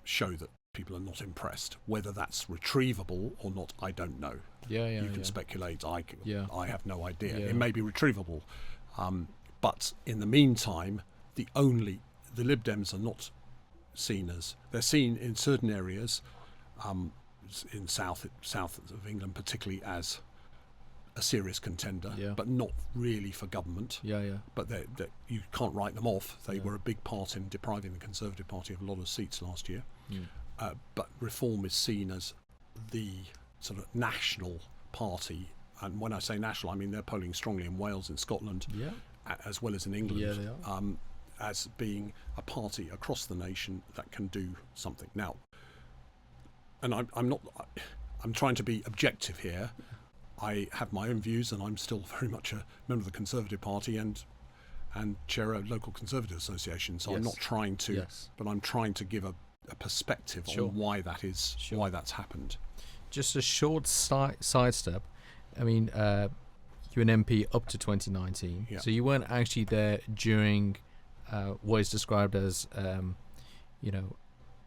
show that people are not impressed. Whether that's retrievable or not, I don't know. You can speculate. I have no idea. It may be retrievable. But in the meantime, the Lib Dems are not seen as... They're seen in certain areas, in south of England particularly, as a serious contender, but not really for government. But you can't write them off. They were a big part in depriving the Conservative Party of a lot of seats last year. But Reform is seen as the sort of national party, and when I say national, I mean they're polling strongly in Wales, in Scotland, as well as in England, as being a party across the nation that can do something. Now, and I'm trying to be objective here. I have my own views, and I'm still very much a member of the Conservative Party and chair a local Conservative association. So I'm not trying to, but I'm trying to give a perspective on why that is, why that's happened. Just a short sidestep. I mean, you were an MP up to 2019, so you weren't actually there during what is described as,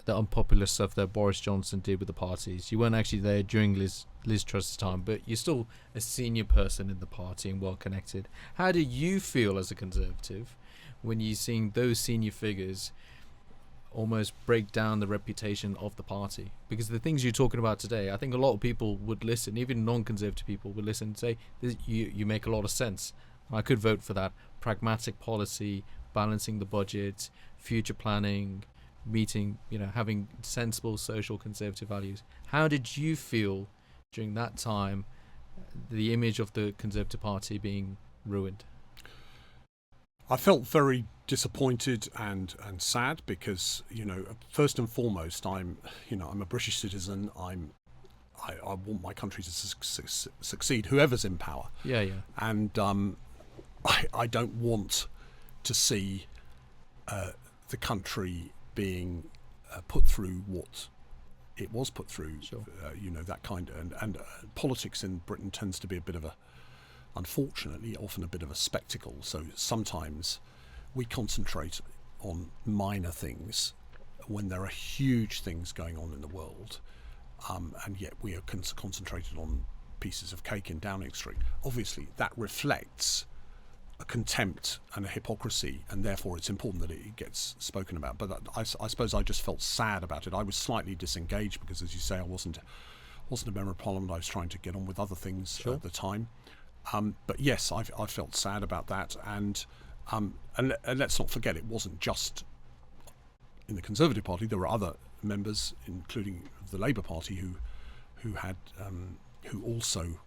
the unpopular stuff that Boris Johnson did with the parties. You weren't actually there during Liz Truss's time, but you're still a senior person in the party and well connected. How do you feel as a Conservative when you're seeing those senior figures almost break down the reputation of the party? Because the things you're talking about today, I think a lot of people would listen, even non-Conservative people would listen and say, you make a lot of sense. I could vote for that. Pragmatic policy, balancing the budget, future planning, meeting, having sensible social Conservative values. How did you feel during that time, the image of the Conservative Party being ruined? I felt very disappointed and sad because, first and foremost, I'm a British citizen. I want my country to succeed, whoever's in power. And I don't want to see the country being put through what it was put through. That kind of, and politics in Britain tends to be unfortunately often a bit of a spectacle. So sometimes we concentrate on minor things when there are huge things going on in the world, and yet we are concentrated on pieces of cake in Downing Street. Obviously that reflects a contempt and a hypocrisy, and therefore it's important that it gets spoken about. But I suppose I just felt sad about it. I was slightly disengaged because, as you say, I wasn't a member of Parliament. I was trying to get on with other things at the time. But yes, I felt sad about that, and let's not forget, it wasn't just in the Conservative Party. There were other members, including the Labour Party, who also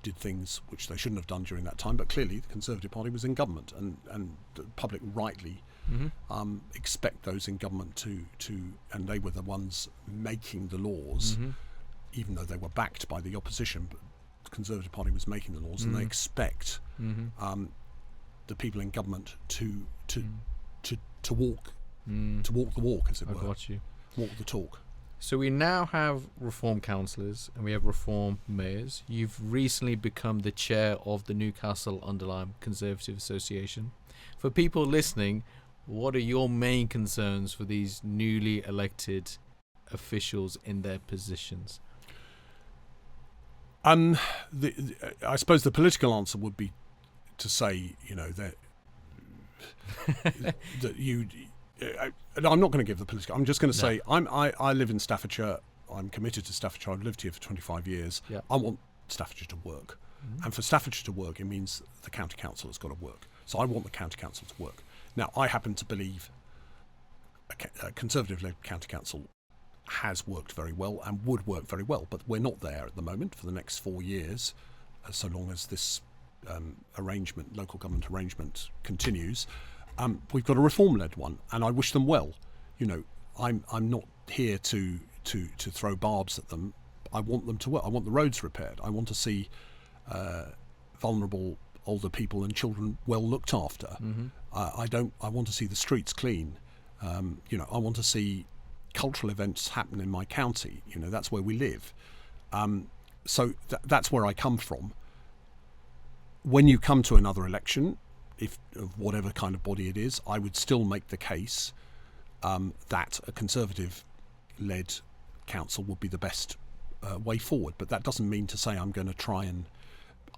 did things which they shouldn't have done during that time. But clearly, the Conservative Party was in government, and the public rightly expect those in government to, and they were the ones making the laws, even though they were backed by the opposition. But the Conservative Party was making the laws, and they expect the people in government to walk to walk the walk, as it were. I got you. Walk the talk. So we now have reform councillors and we have reform mayors. You've recently become the chair of the Newcastle-under-Lyme Conservative Association. For people listening, what are your main concerns for these newly elected officials in their positions? I suppose the political answer would be to say, that you. I'm not going to give the political. I'm just going to say I live in Staffordshire. I'm committed to Staffordshire. I've lived here for 25 years. Yeah. I want Staffordshire to work, and for Staffordshire to work, it means the county council has got to work. So I want the county council to work. Now, I happen to believe a Conservative-led county council has worked very well and would work very well, but we're not there at the moment for the next 4 years, so long as this local government arrangement continues. We've got a reform-led one, and I wish them well. I'm not here to throw barbs at them. I want them to work. I want the roads repaired. I want to see vulnerable older people and children well looked after. I want to see the streets clean. I want to see cultural events happen in my county. That's where we live. So that's where I come from. When you come to another election, if of whatever kind of body it is, I would still make the case that a Conservative-led council would be the best way forward. But that doesn't mean to say I'm going to try and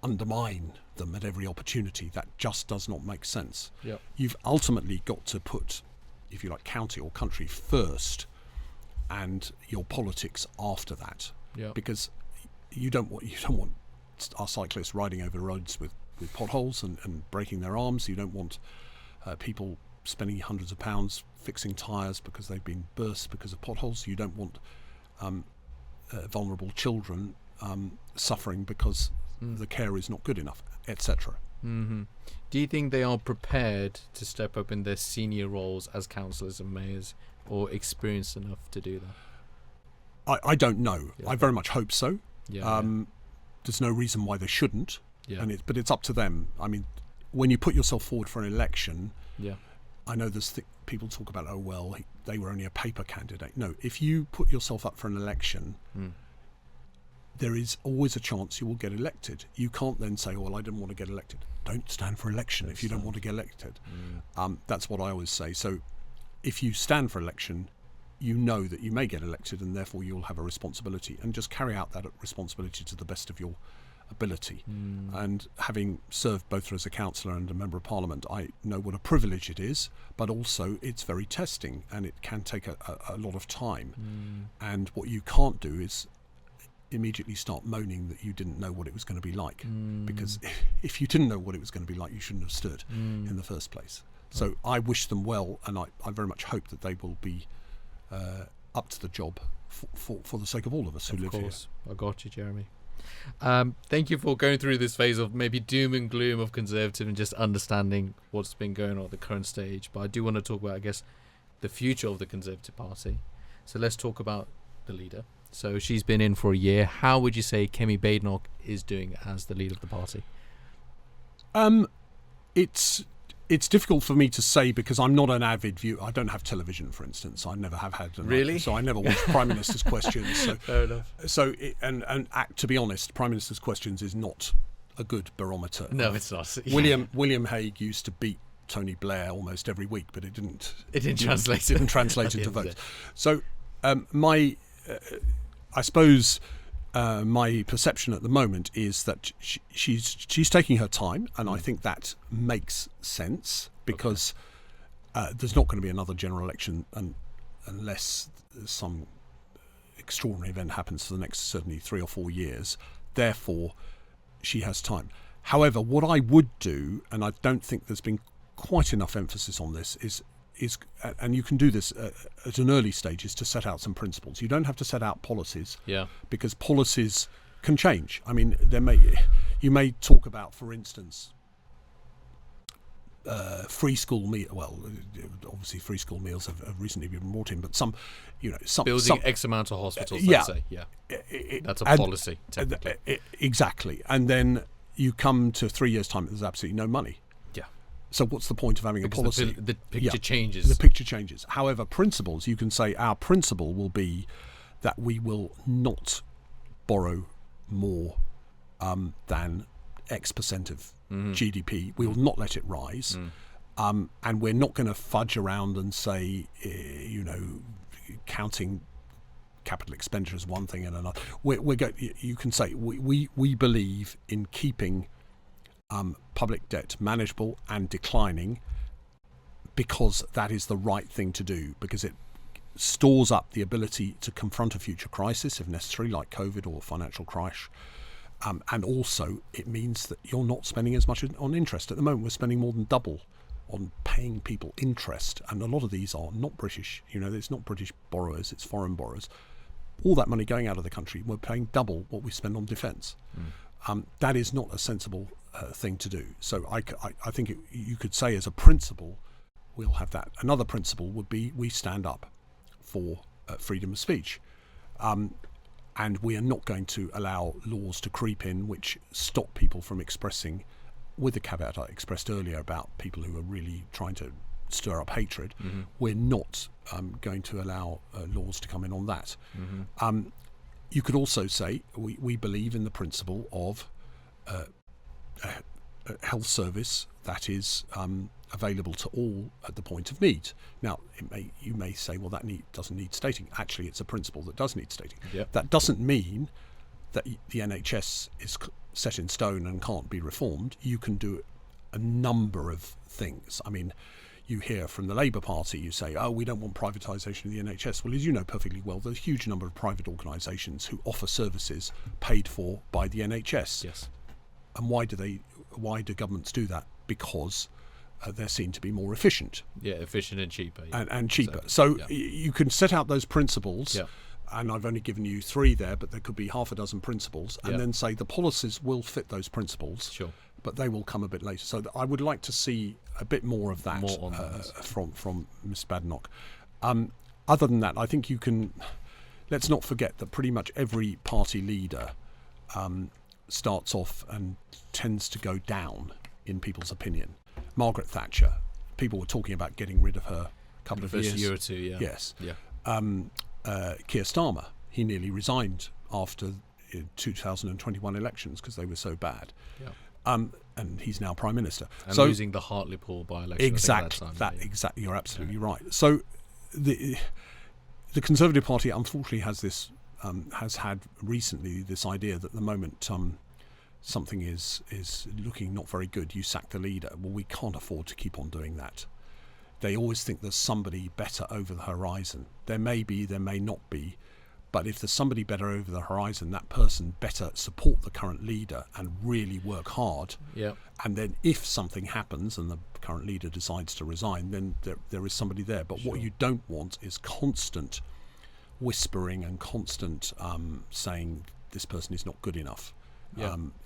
undermine them at every opportunity. That just does not make sense. Yep. You've ultimately got to put, if you like, county or country first, and your politics after that. Yep. Because you don't want our cyclists riding over roads with potholes and breaking their arms. You don't want people spending hundreds of pounds fixing tyres because they've been burst because of potholes. You don't want vulnerable children suffering because the care is not good enough, etc. Mm-hmm. Do you think they are prepared to step up in their senior roles as councillors and mayors, or experienced enough to do that? I don't know. Yeah. I very much hope so. Yeah. There's no reason why they shouldn't. Yeah. But it's up to them. I mean, when you put yourself forward for an election, I know there's people talk about, they were only a paper candidate. No, if you put yourself up for an election, there is always a chance you will get elected. You can't then say, I didn't want to get elected. Don't stand for election if you don't want to get elected. That's what I always say. So if you stand for election, you know that you may get elected, and therefore you'll have a responsibility, and just carry out that responsibility to the best of your ability. And having served both as a councillor and a member of parliament, I know what a privilege it is, but also it's very testing, and it can take a lot of time. And what you can't do is immediately start moaning that you didn't know what it was going to be like, because if you didn't know what it was going to be like, you shouldn't have stood in the first place. So I wish them well, and I very much hope that they will be up to the job for the sake of all of us who live here. I got you, Jeremy. Thank you for going through this phase of maybe doom and gloom of Conservative and just understanding what's been going on at the current stage. But I do want to talk about, I guess, the future of the Conservative Party. So let's talk about the leader. So she's been in for a year. How would you say Kemi Badenoch is doing as the leader of the party? It's difficult for me to say because I'm not an avid viewer. I don't have television, for instance. I never have had. Really? So I never watch Prime Minister's Questions. So, fair enough. So to be honest, Prime Minister's Questions is not a good barometer. No, it's not. William Hague used to beat Tony Blair almost every week, but it didn't translate into votes. So I suppose my perception at the moment is that she's taking her time, and I think that makes sense because there's not going to be another general election unless some extraordinary event happens for the next certainly 3 or 4 years. Therefore, she has time. However, what I would do, and I don't think there's been quite enough emphasis on this, is and you can do this at an early stage, is to set out some principles. You don't have to set out policies, because policies can change. I mean, you may talk about, for instance, free school meal. Well, obviously, free school meals have recently been brought in, but some building X amount of hospitals. Let's say, that's a policy, technically. Exactly, and then you come to 3 years' time, there's absolutely no money. So what's the point of having a policy? The picture changes. The picture changes. However, principles, you can say our principle will be that we will not borrow more than X percent of GDP. We will not let it rise. And we're not going to fudge around and say, counting capital expenditure is one thing and another. You can say we believe in keeping public debt manageable and declining, because that is the right thing to do, because it stores up the ability to confront a future crisis if necessary, like COVID or financial crash. And also it means that you're not spending as much on interest. At the moment we're spending more than double on paying people interest, and a lot of these are not British. It's not British borrowers, it's foreign borrowers. All that money going out of the country, we're paying double what we spend on defence. That is not a sensible thing to do. So I think you could say as a principle we'll have that. Another principle would be we stand up for freedom of speech, and we are not going to allow laws to creep in which stop people from expressing, with the caveat I expressed earlier about people who are really trying to stir up hatred. We're not going to allow laws to come in on that. You could also say we believe in the principle of a health service that is available to all at the point of need. Now, you may say, well, that doesn't need stating. Actually, it's a principle that does need stating. Yep. That doesn't mean that the NHS is set in stone and can't be reformed. You can do a number of things. I mean, you hear from the Labour Party, you say, we don't want privatisation of the NHS. Well, as you know perfectly well, there's a huge number of private organisations who offer services paid for by the NHS. Yes. And why do governments do that? Because they're seen to be more efficient. Yeah, efficient and cheaper. Yeah. And cheaper. So you can set out those principles, and I've only given you 3 there, but there could be half a dozen principles, and then say the policies will fit those principles. Sure. But they will come a bit later. So I would like to see a bit more of that from Ms. Badenoch. Other than that, I think you can. Let's not forget that pretty much every party leader starts off and tends to go down in people's opinion. Margaret Thatcher, people were talking about getting rid of her a couple of years. First year or two, yeah. Yes. Yeah. Keir Starmer, he nearly resigned after 2021 elections because they were so bad. Yeah. And he's now Prime Minister. And losing the Hartlepool by-election. Exactly. Exactly. You're absolutely right. So the Conservative Party, unfortunately, has had recently this idea that the moment something is looking not very good, you sack the leader. Well, we can't afford to keep on doing that. They always think there's somebody better over the horizon. There may be, there may not be. But if there's somebody better over the horizon, that person better support the current leader and really work hard. Yeah. And then if something happens and the current leader decides to resign, then there is somebody there. But what you don't want is constant whispering and constant saying this person is not good enough,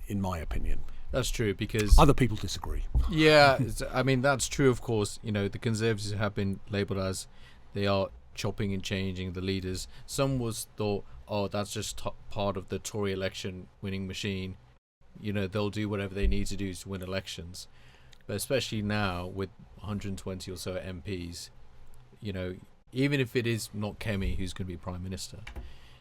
in my opinion. That's true, because other people disagree. Yeah, I mean, that's true, of course. The Conservatives have been labelled as they are chopping and changing the leaders. Some was thought, that's just part of the Tory election winning machine. They'll do whatever they need to do to win elections. But especially now with 120 or so MPs, even if it is not Kemi who's going to be Prime Minister,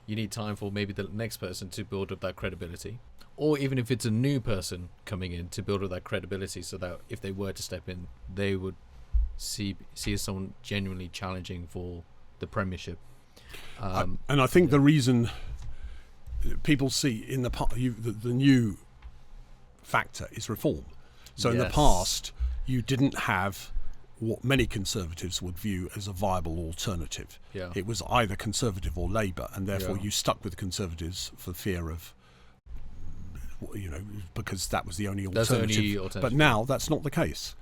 you need time for maybe the next person to build up that credibility. Or even if it's a new person coming in, to build up that credibility, so that if they were to step in, they would see someone genuinely challenging for the premiership. And I think the reason people see in the new factor is reform. So in the past, you didn't have what many Conservatives would view as a viable alternative. Yeah. It was either Conservative or Labour, and therefore you stuck with Conservatives for fear of, because that was the only alternative. That's the only alternative. But now that's not the case,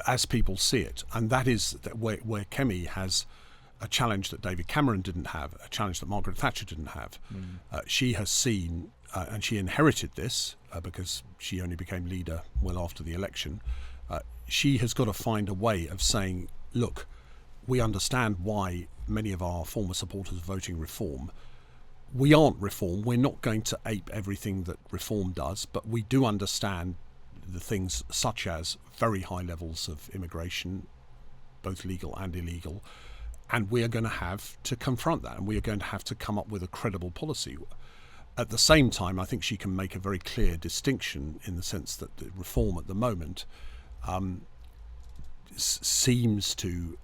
as people see it. And that is where Kemi has a challenge that David Cameron didn't have, a challenge that Margaret Thatcher didn't have. She has seen, and she inherited this because she only became leader well after the election. She has got to find a way of saying, look, we understand why many of our former supporters are voting reform. We aren't reform. We're not going to ape everything that reform does, but we do understand the things such as very high levels of immigration, both legal and illegal, and we are going to have to confront that, and we are going to have to come up with a credible policy. At the same time, I think she can make a very clear distinction in the sense that the reform at the moment seems to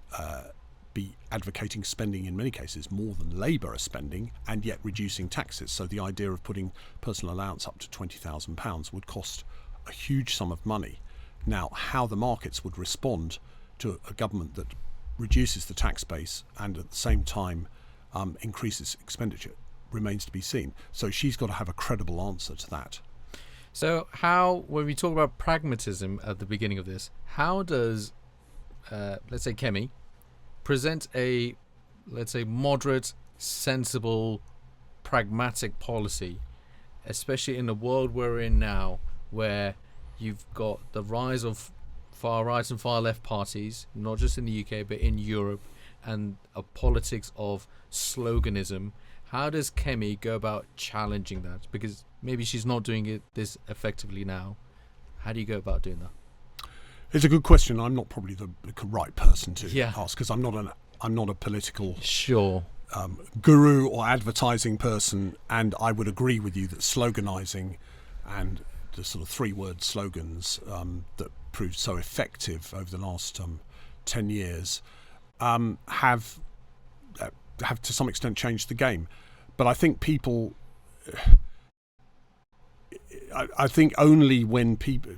be advocating spending in many cases more than Labour are spending, and yet reducing taxes. So the idea of putting personal allowance up to £20,000 would cost a huge sum of money. Now, how the markets would respond to a government that reduces the tax base and at the same time increases expenditure remains to be seen. So she's got to have a credible answer to that. So how, when we talk about pragmatism at the beginning of this, how does, let's say, Kemi, present a, let's say, moderate, sensible, pragmatic policy, especially in the world we're in now, where you've got the rise of far right and far left parties, not just in the UK but in Europe, and a politics of sloganism? How does Kemi go about challenging that? Because maybe she's not doing it this effectively now. How do you go about doing that? It's a good question. I'm not probably the right person to ask, because I'm not a political guru or advertising person, and I would agree with you that sloganising and the sort of three-word slogans that proved so effective over the last 10 years have to some extent changed the game. But I think people, I think only when people,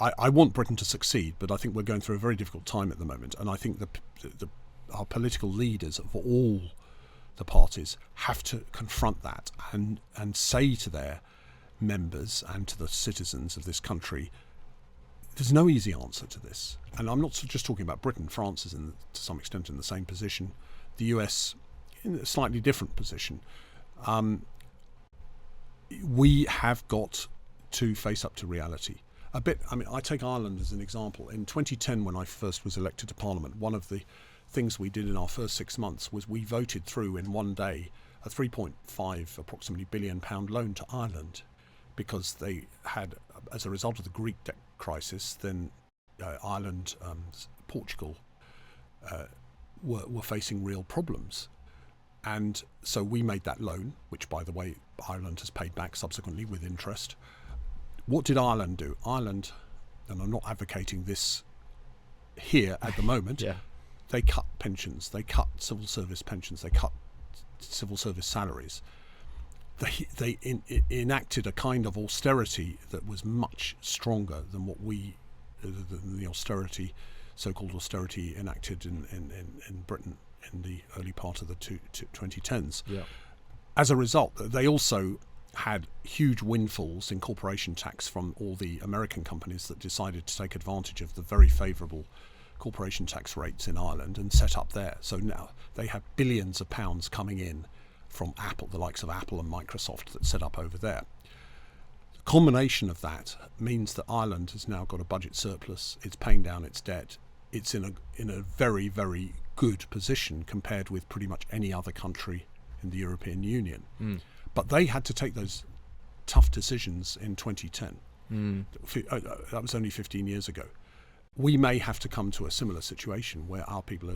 I want Britain to succeed, but I think we're going through a very difficult time at the moment, and I think our political leaders of all the parties have to confront that and say to their members and to the citizens of this country, there's no easy answer to this. And I'm not just talking about Britain. France is to some extent in the same position. The US in a slightly different position. We have got to face up to reality. I take Ireland as an example. In 2010, when I first was elected to Parliament, one of the things we did in our first 6 months was we voted through in one day a 3.5 approximately £billion loan to Ireland, because they had, as a result of the Greek debt crisis, then Ireland, Portugal were facing real problems. And so we made that loan, which, by the way, Ireland has paid back subsequently with interest. What did Ireland do? Ireland, and I'm not advocating this here at the moment, they cut pensions, they cut civil service pensions, they cut civil service salaries. They enacted a kind of austerity that was much stronger than than the austerity, so-called austerity enacted in Britain in the early part of the 2010s. As a result, they also had huge windfalls in corporation tax from all the American companies that decided to take advantage of the very favourable corporation tax rates in Ireland and set up there. So now they have billions of pounds coming in from Apple, the likes of Apple and Microsoft, that set up over there. The combination of that means that Ireland has now got a budget surplus. It's paying down its debt. It's in a very, very good position compared with pretty much any other country in the European Union. But they had to take those tough decisions in 2010. That was only 15 years ago. We may have to come to a similar situation where our people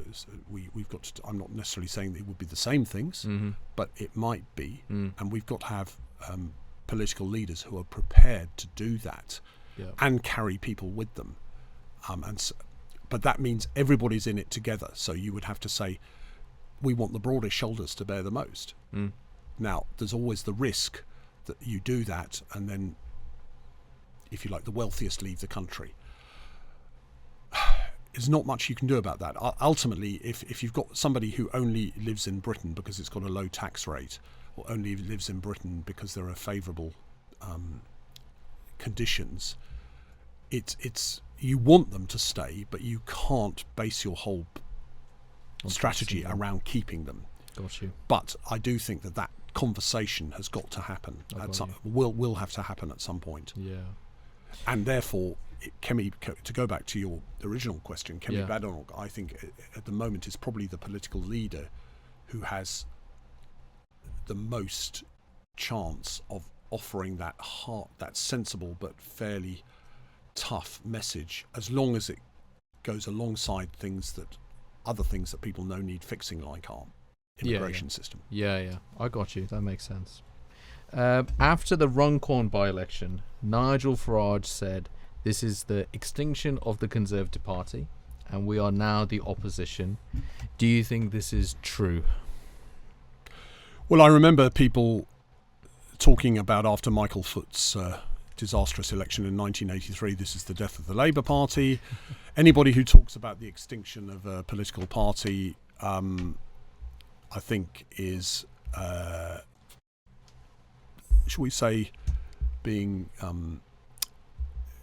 we've got to, I'm not necessarily saying that it would be the same things, but it might be, and we've got to have political leaders who are prepared to do that and carry people with them. But that means everybody's in it together. So you would have to say, we want the broadest shoulders to bear the most. Now, there's always the risk that you do that and then, if you like, the wealthiest leave the country. There's not much you can do about that. Ultimately, if you've got somebody who only lives in Britain because it's got a low tax rate, or only lives in Britain because there are favourable conditions, it's you want them to stay, but you can't base your whole strategy around keeping them. Got you. But I do think that conversation has got to happen. Will have to happen at some point. And therefore, Kemi, to go back to your original question, Kemi Badenoch, I think at the moment is probably the political leader who has the most chance of offering that sensible but fairly tough message, as long as it goes alongside other things that people know need fixing, like our immigration system. Yeah, I got you. That makes sense. After the Runcorn by-election, Nigel Farage said, "This is the extinction of the Conservative Party, and we are now the opposition." Do you think this is true? Well, I remember people talking about, after Michael Foot's disastrous election in 1983, this is the death of the Labour Party. Anybody who talks about the extinction of a political party, I think is, shall we say, being,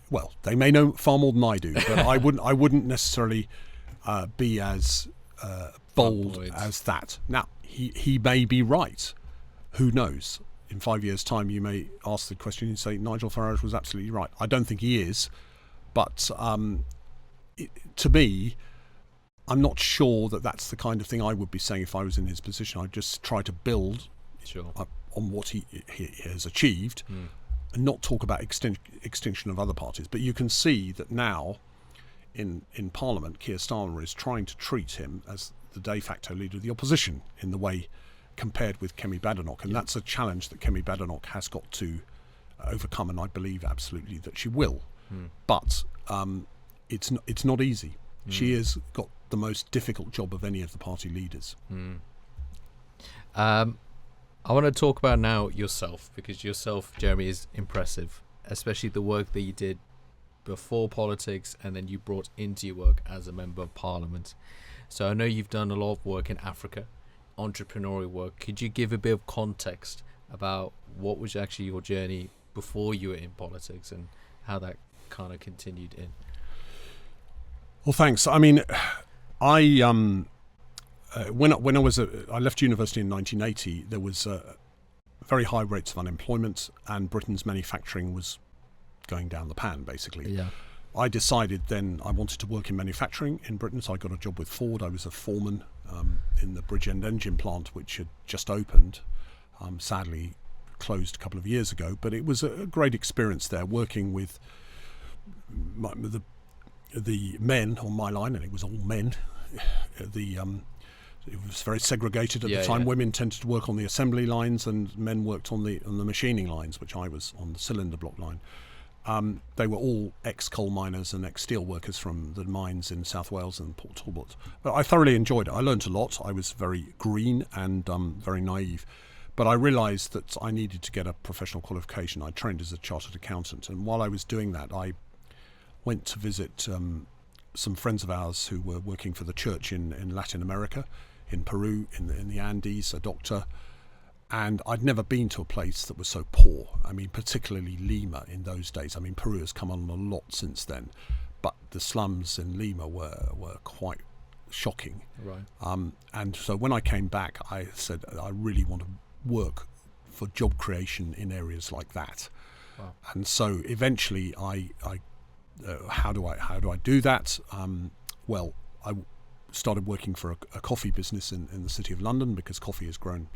well, they may know far more than I do, but I wouldn't necessarily be as bold as that. Now, he may be right. Who knows? In 5 years' time, you may ask the question and say Nigel Farage was absolutely right. I don't think he is, but to me, I'm not sure that that's the kind of thing I would be saying if I was in his position. I'd just try to build on what he has achieved, and not talk about extinction of other parties. But you can see that now, in Parliament, Keir Starmer is trying to treat him as the de facto leader of the opposition in the way compared with Kemi Badenoch, and that's a challenge that Kemi Badenoch has got to overcome, and I believe absolutely that she will. But it's not easy. She has got the most difficult job of any of the party leaders. I want to talk about now yourself, because yourself, Jeremy, is impressive, especially the work that you did before politics and then you brought into your work as a member of Parliament. So I know you've done a lot of work in Africa, entrepreneurial work. Could you give a bit of context about what was actually your journey before you were in politics and how that kind of continued in? Well, thanks. I mean, I left university in 1980, there was very high rates of unemployment, and Britain's manufacturing was going down the pan, basically. Yeah. I decided then I wanted to work in manufacturing in Britain, so I got a job with Ford. I was a foreman in the Bridgend engine plant, which had just opened, sadly closed a couple of years ago. But it was a great experience there, working with the men on my line, and it was all men. It was very segregated at the time. Yeah. Women tended to work on the assembly lines, and men worked on the machining lines, which I was on the cylinder block line. They were all ex-coal miners and ex-steel workers from the mines in South Wales and Port Talbot. But I thoroughly enjoyed it. I learnt a lot. I was very green and very naive. But I realised that I needed to get a professional qualification. I trained as a chartered accountant. And while I was doing that, I went to visit some friends of ours who were working for the church in Latin America, in Peru, in the Andes, a doctor. And I'd never been to a place that was so poor. I mean, particularly Lima in those days. I mean, Peru has come on a lot since then, but the slums in Lima were quite shocking. Right. And so when I came back, I said, I really want to work for job creation in areas like that. Wow. And so eventually how do I do that? Well, I started working for a coffee business in the City of London, because coffee has grown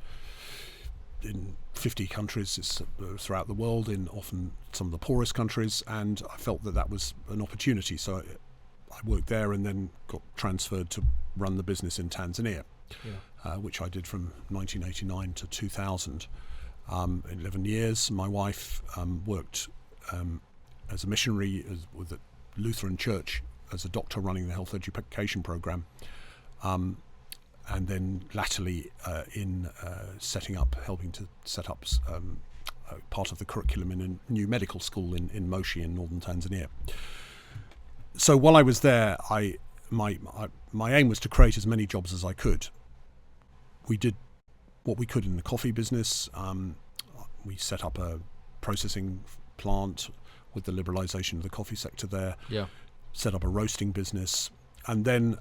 in 50 countries throughout the world, in often some of the poorest countries, and I felt that was an opportunity. So I worked there and then got transferred to run the business in Tanzania, which I did from 1989 to 2000, 11 years. My wife worked as a missionary with the Lutheran Church as a doctor running the health education program, and then latterly in helping to set up part of the curriculum in a new medical school in Moshi in northern Tanzania. So while I was there, my aim was to create as many jobs as I could. We did what we could in the coffee business. We set up a processing plant with the liberalisation of the coffee sector there. Yeah. Set up a roasting business, and then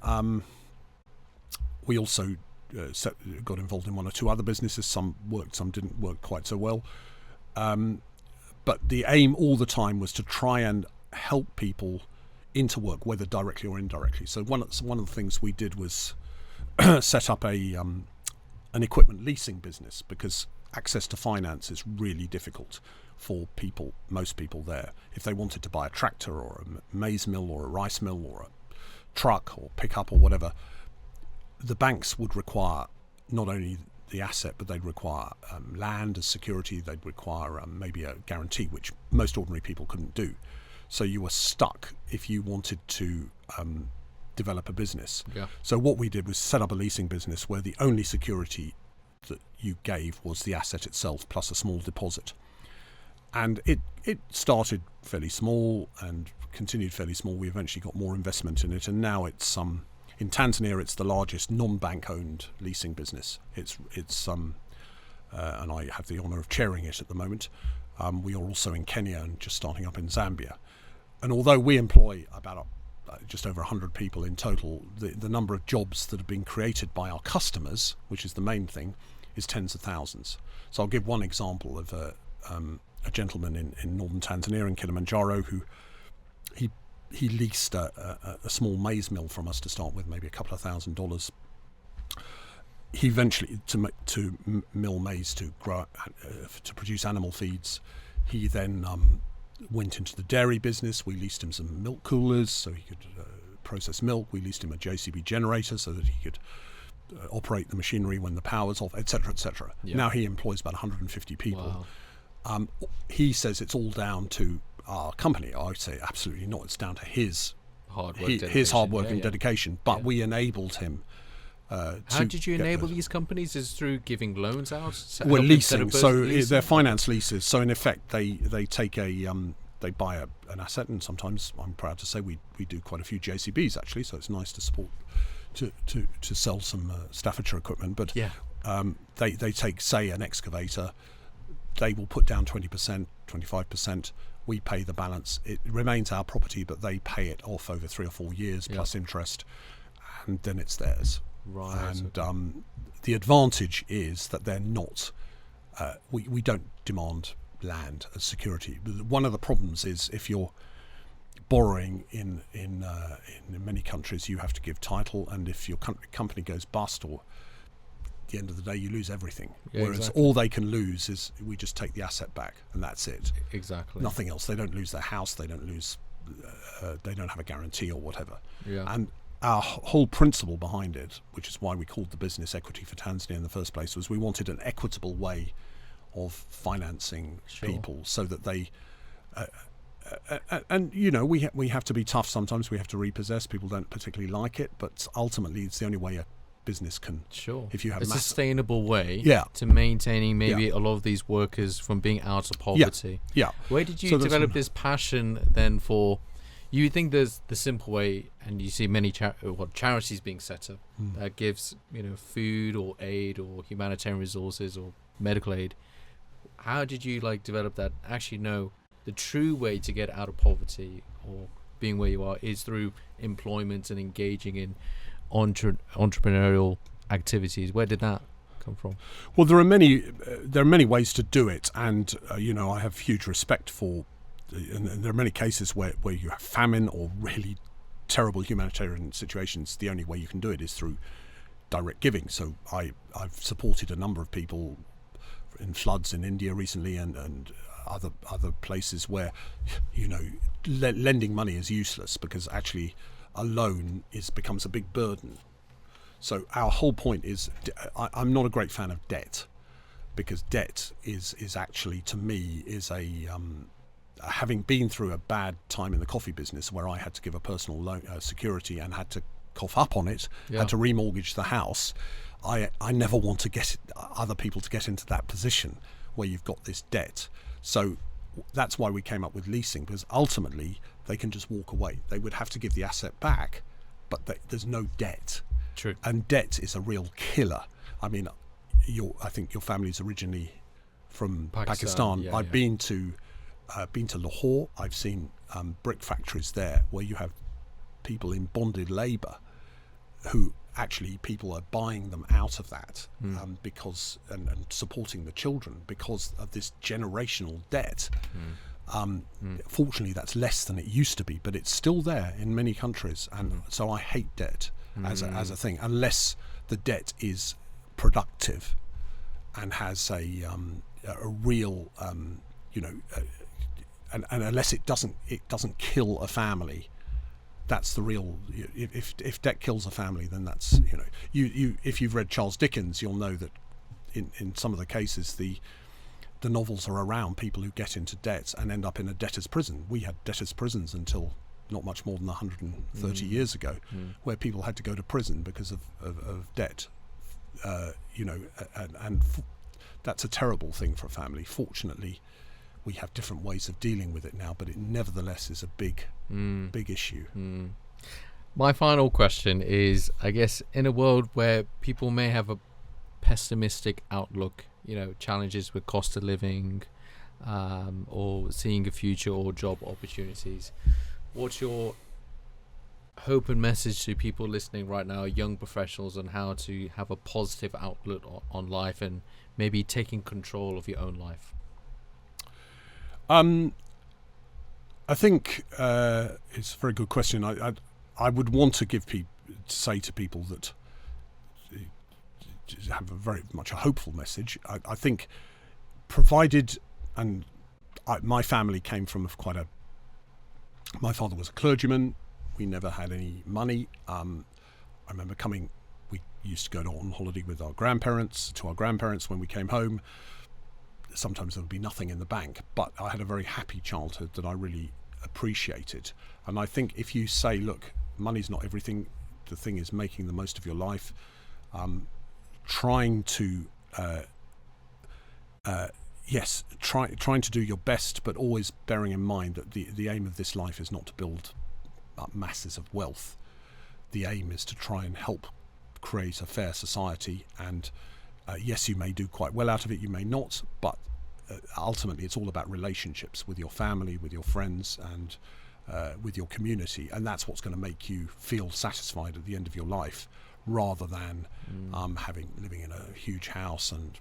we also got involved in one or two other businesses. Some worked, some didn't work quite so well. But the aim all the time was to try and help people into work, whether directly or indirectly. So one of the things we did was set up a an equipment leasing business, because access to finance is really difficult for people, most people there. If they wanted to buy a tractor or a maize mill or a rice mill or a truck or pickup or whatever, the banks would require not only the asset, but they'd require land as security. They'd require maybe a guarantee, which most ordinary people couldn't do. So you were stuck if you wanted to develop a business. Yeah. So what we did was set up a leasing business where the only security that you gave was the asset itself plus a small deposit. And it started fairly small and continued fairly small. We eventually got more investment in it, and now it's in Tanzania it's the largest non-bank owned leasing business. It's and I have the honour of chairing it at the moment. We are also in Kenya and just starting up in Zambia. And although we employ about just over 100 people in total, the number of jobs that have been created by our customers, which is the main thing, is tens of thousands. So I'll give one example of a gentleman in northern Tanzania, in Kilimanjaro, who he leased a small maize mill from us to start with, maybe a couple of $1,000s. He eventually, to mill maize to grow to produce animal feeds. He then went into the dairy business. We leased him some milk coolers so he could process milk. We leased him a JCB generator so that he could operate the machinery when the power's off, etc., etc. Yeah. Now he employs about 150 people. Wow. He says it's all down to our company. I say absolutely not. It's down to his hard work and dedication. But we enabled him. How did you enable these companies? Is through giving loans out? We're leasing, so they're finance leases. So in effect, they take they buy an asset, and sometimes I'm proud to say we do quite a few JCBs actually. So it's nice to support to sell some Staffordshire equipment. But they take, say, an excavator. They will put down 20%, 25%. We pay the balance. It remains our property, but they pay it off over 3 or 4 years plus interest, and then it's theirs. Right. And the advantage is that they're not. We don't demand land as security. One of the problems is if you're borrowing in many countries, you have to give title, and if your company goes bust, or at the end of the day you lose everything. Whereas all they can lose is we just take the asset back, and that's it. Exactly. Nothing else. They don't lose their house. They don't lose. They don't have a guarantee or whatever. Yeah. And our whole principle behind it, which is why we called the business Equity for Tanzania in the first place, was we wanted an equitable way of financing people so that they and you know, we have to be tough sometimes. We have to repossess. People don't particularly like it, but ultimately it's the only way a business can. If you have a sustainable way Yeah. to maintaining maybe a lot of these workers from being out of poverty. Yeah. Where did you develop this passion then for? You think there's the simple way, and you see many charities being set up that gives food or aid or humanitarian resources or medical aid. How did you develop that? Actually, no, the true way to get out of poverty or being where you are is through employment and engaging in entrepreneurial activities. Where did that come from? Well, there are many ways to do it, and I have huge respect for. And there are many cases where you have famine or really terrible humanitarian situations. The only way you can do it is through direct giving. So I've supported a number of people in floods in India recently, and other places where lending money is useless because actually a loan becomes a big burden. So our whole point is I'm not a great fan of debt, because debt is actually, to me, is a having been through a bad time in the coffee business where I had to give a personal loan security and had to cough up on it, had to remortgage the house, I never want to get other people to get into that position where you've got this debt. So that's why we came up with leasing, because ultimately they can just walk away. They would have to give the asset back, but there's no debt. True. And debt is a real killer. I mean, I think your family's originally from Pakistan. I've been to Lahore. I've seen brick factories there where you have people in bonded labour who actually people are buying them out of that because and supporting the children because of this generational debt. Fortunately, that's less than it used to be, but it's still there in many countries, and so I hate debt as a thing, unless the debt is productive and has a real, and unless it doesn't kill a family, that's the real. If debt kills a family, then that's you. If you've read Charles Dickens, you'll know that in some of the cases the novels are around people who get into debt and end up in a debtor's prison. We had debtor's prisons until not much more than 130 years ago, where people had to go to prison because of debt. That's a terrible thing for a family. Fortunately, we have different ways of dealing with it now, but it nevertheless is a big issue. My final question is, I guess, in a world where people may have a pessimistic outlook, challenges with cost of living, or seeing a future or job opportunities, what's your hope and message to people listening right now, young professionals, on how to have a positive outlook on life and maybe taking control of your own life? I think it's a very good question. I would want to say to people that have a very much a hopeful message. I think, provided, and my family came from my father was a clergyman. We never had any money. I remember we used to go on holiday with our grandparents, when we came home. Sometimes there would be nothing in the bank, but I had a very happy childhood that I really appreciated. And I think if you say, look, money's not everything, the thing is making the most of your life, trying to do your best, but always bearing in mind that the aim of this life is not to build up masses of wealth. The aim is to try and help create a fair society, and yes, you may do quite well out of it, you may not, but ultimately it's all about relationships with your family, with your friends, and with your community, and that's what's going to make you feel satisfied at the end of your life, rather than living in a huge house and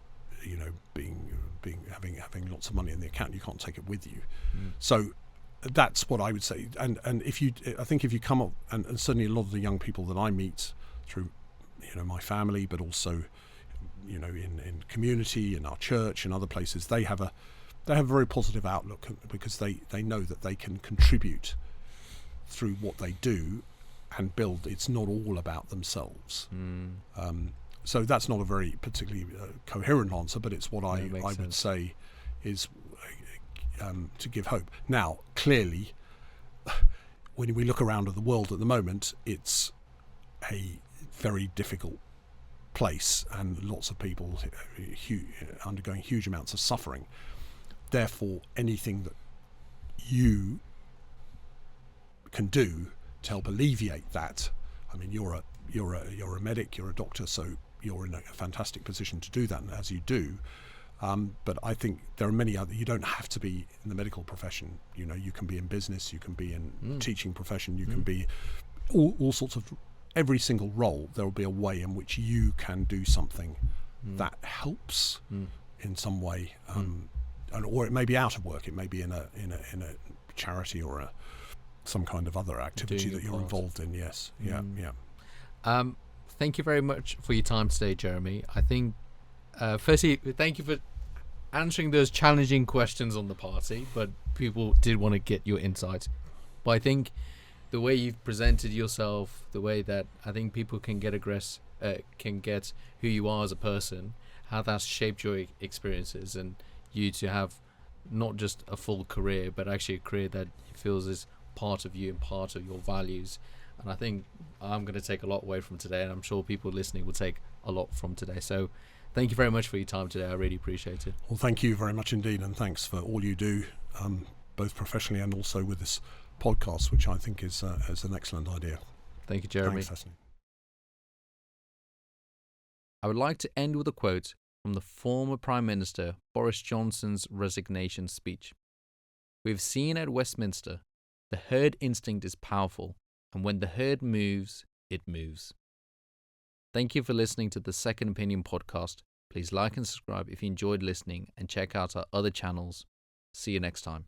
having lots of money in the account. You can't take it with you. So that's what I would say. And I think if you come up, and certainly a lot of the young people that I meet through my family, but also in community, in our church and other places, they have a very positive outlook, because they know that they can contribute through what they do and build. It's not all about themselves. So that's not a very particularly coherent answer, but it's what I would say is to give hope. Now, clearly, when we look around at the world at the moment, it's a very difficult place, and lots of people undergoing huge amounts of suffering. Therefore, anything that you can do to help alleviate that, I mean, you're a medic, you're a doctor, so you're in a fantastic position to do that, and as you do. But I think there are many other. You don't have to be in the medical profession. You can be in business, you can be in teaching profession, you can be all sorts of. Every single role, there will be a way in which you can do something that helps in some way, or it may be out of work. It may be in a charity or some kind of other activity that you're involved in. Yes, yeah. Thank you very much for your time today, Jeremy. I think, firstly, thank you for answering those challenging questions on the party, but people did want to get your insight. But I think the way you've presented yourself, the way that I think people can get who you are as a person, how that's shaped your experiences, and you to have not just a full career, but actually a career that feels is part of you and part of your values. And I think I'm going to take a lot away from today, and I'm sure people listening will take a lot from today. So thank you very much for your time today. I really appreciate it. Well, thank you very much indeed, and thanks for all you do, both professionally and also with this podcast, which I think is an excellent idea. Thank you, Jeremy. Thanks, Ashley. I would like to end with a quote from the former Prime Minister Boris Johnson's resignation speech. We've seen at Westminster, the herd instinct is powerful, and when the herd moves, it moves. Thank you for listening to the Second Opinion podcast. Please like and subscribe if you enjoyed listening, and check out our other channels. See you next time.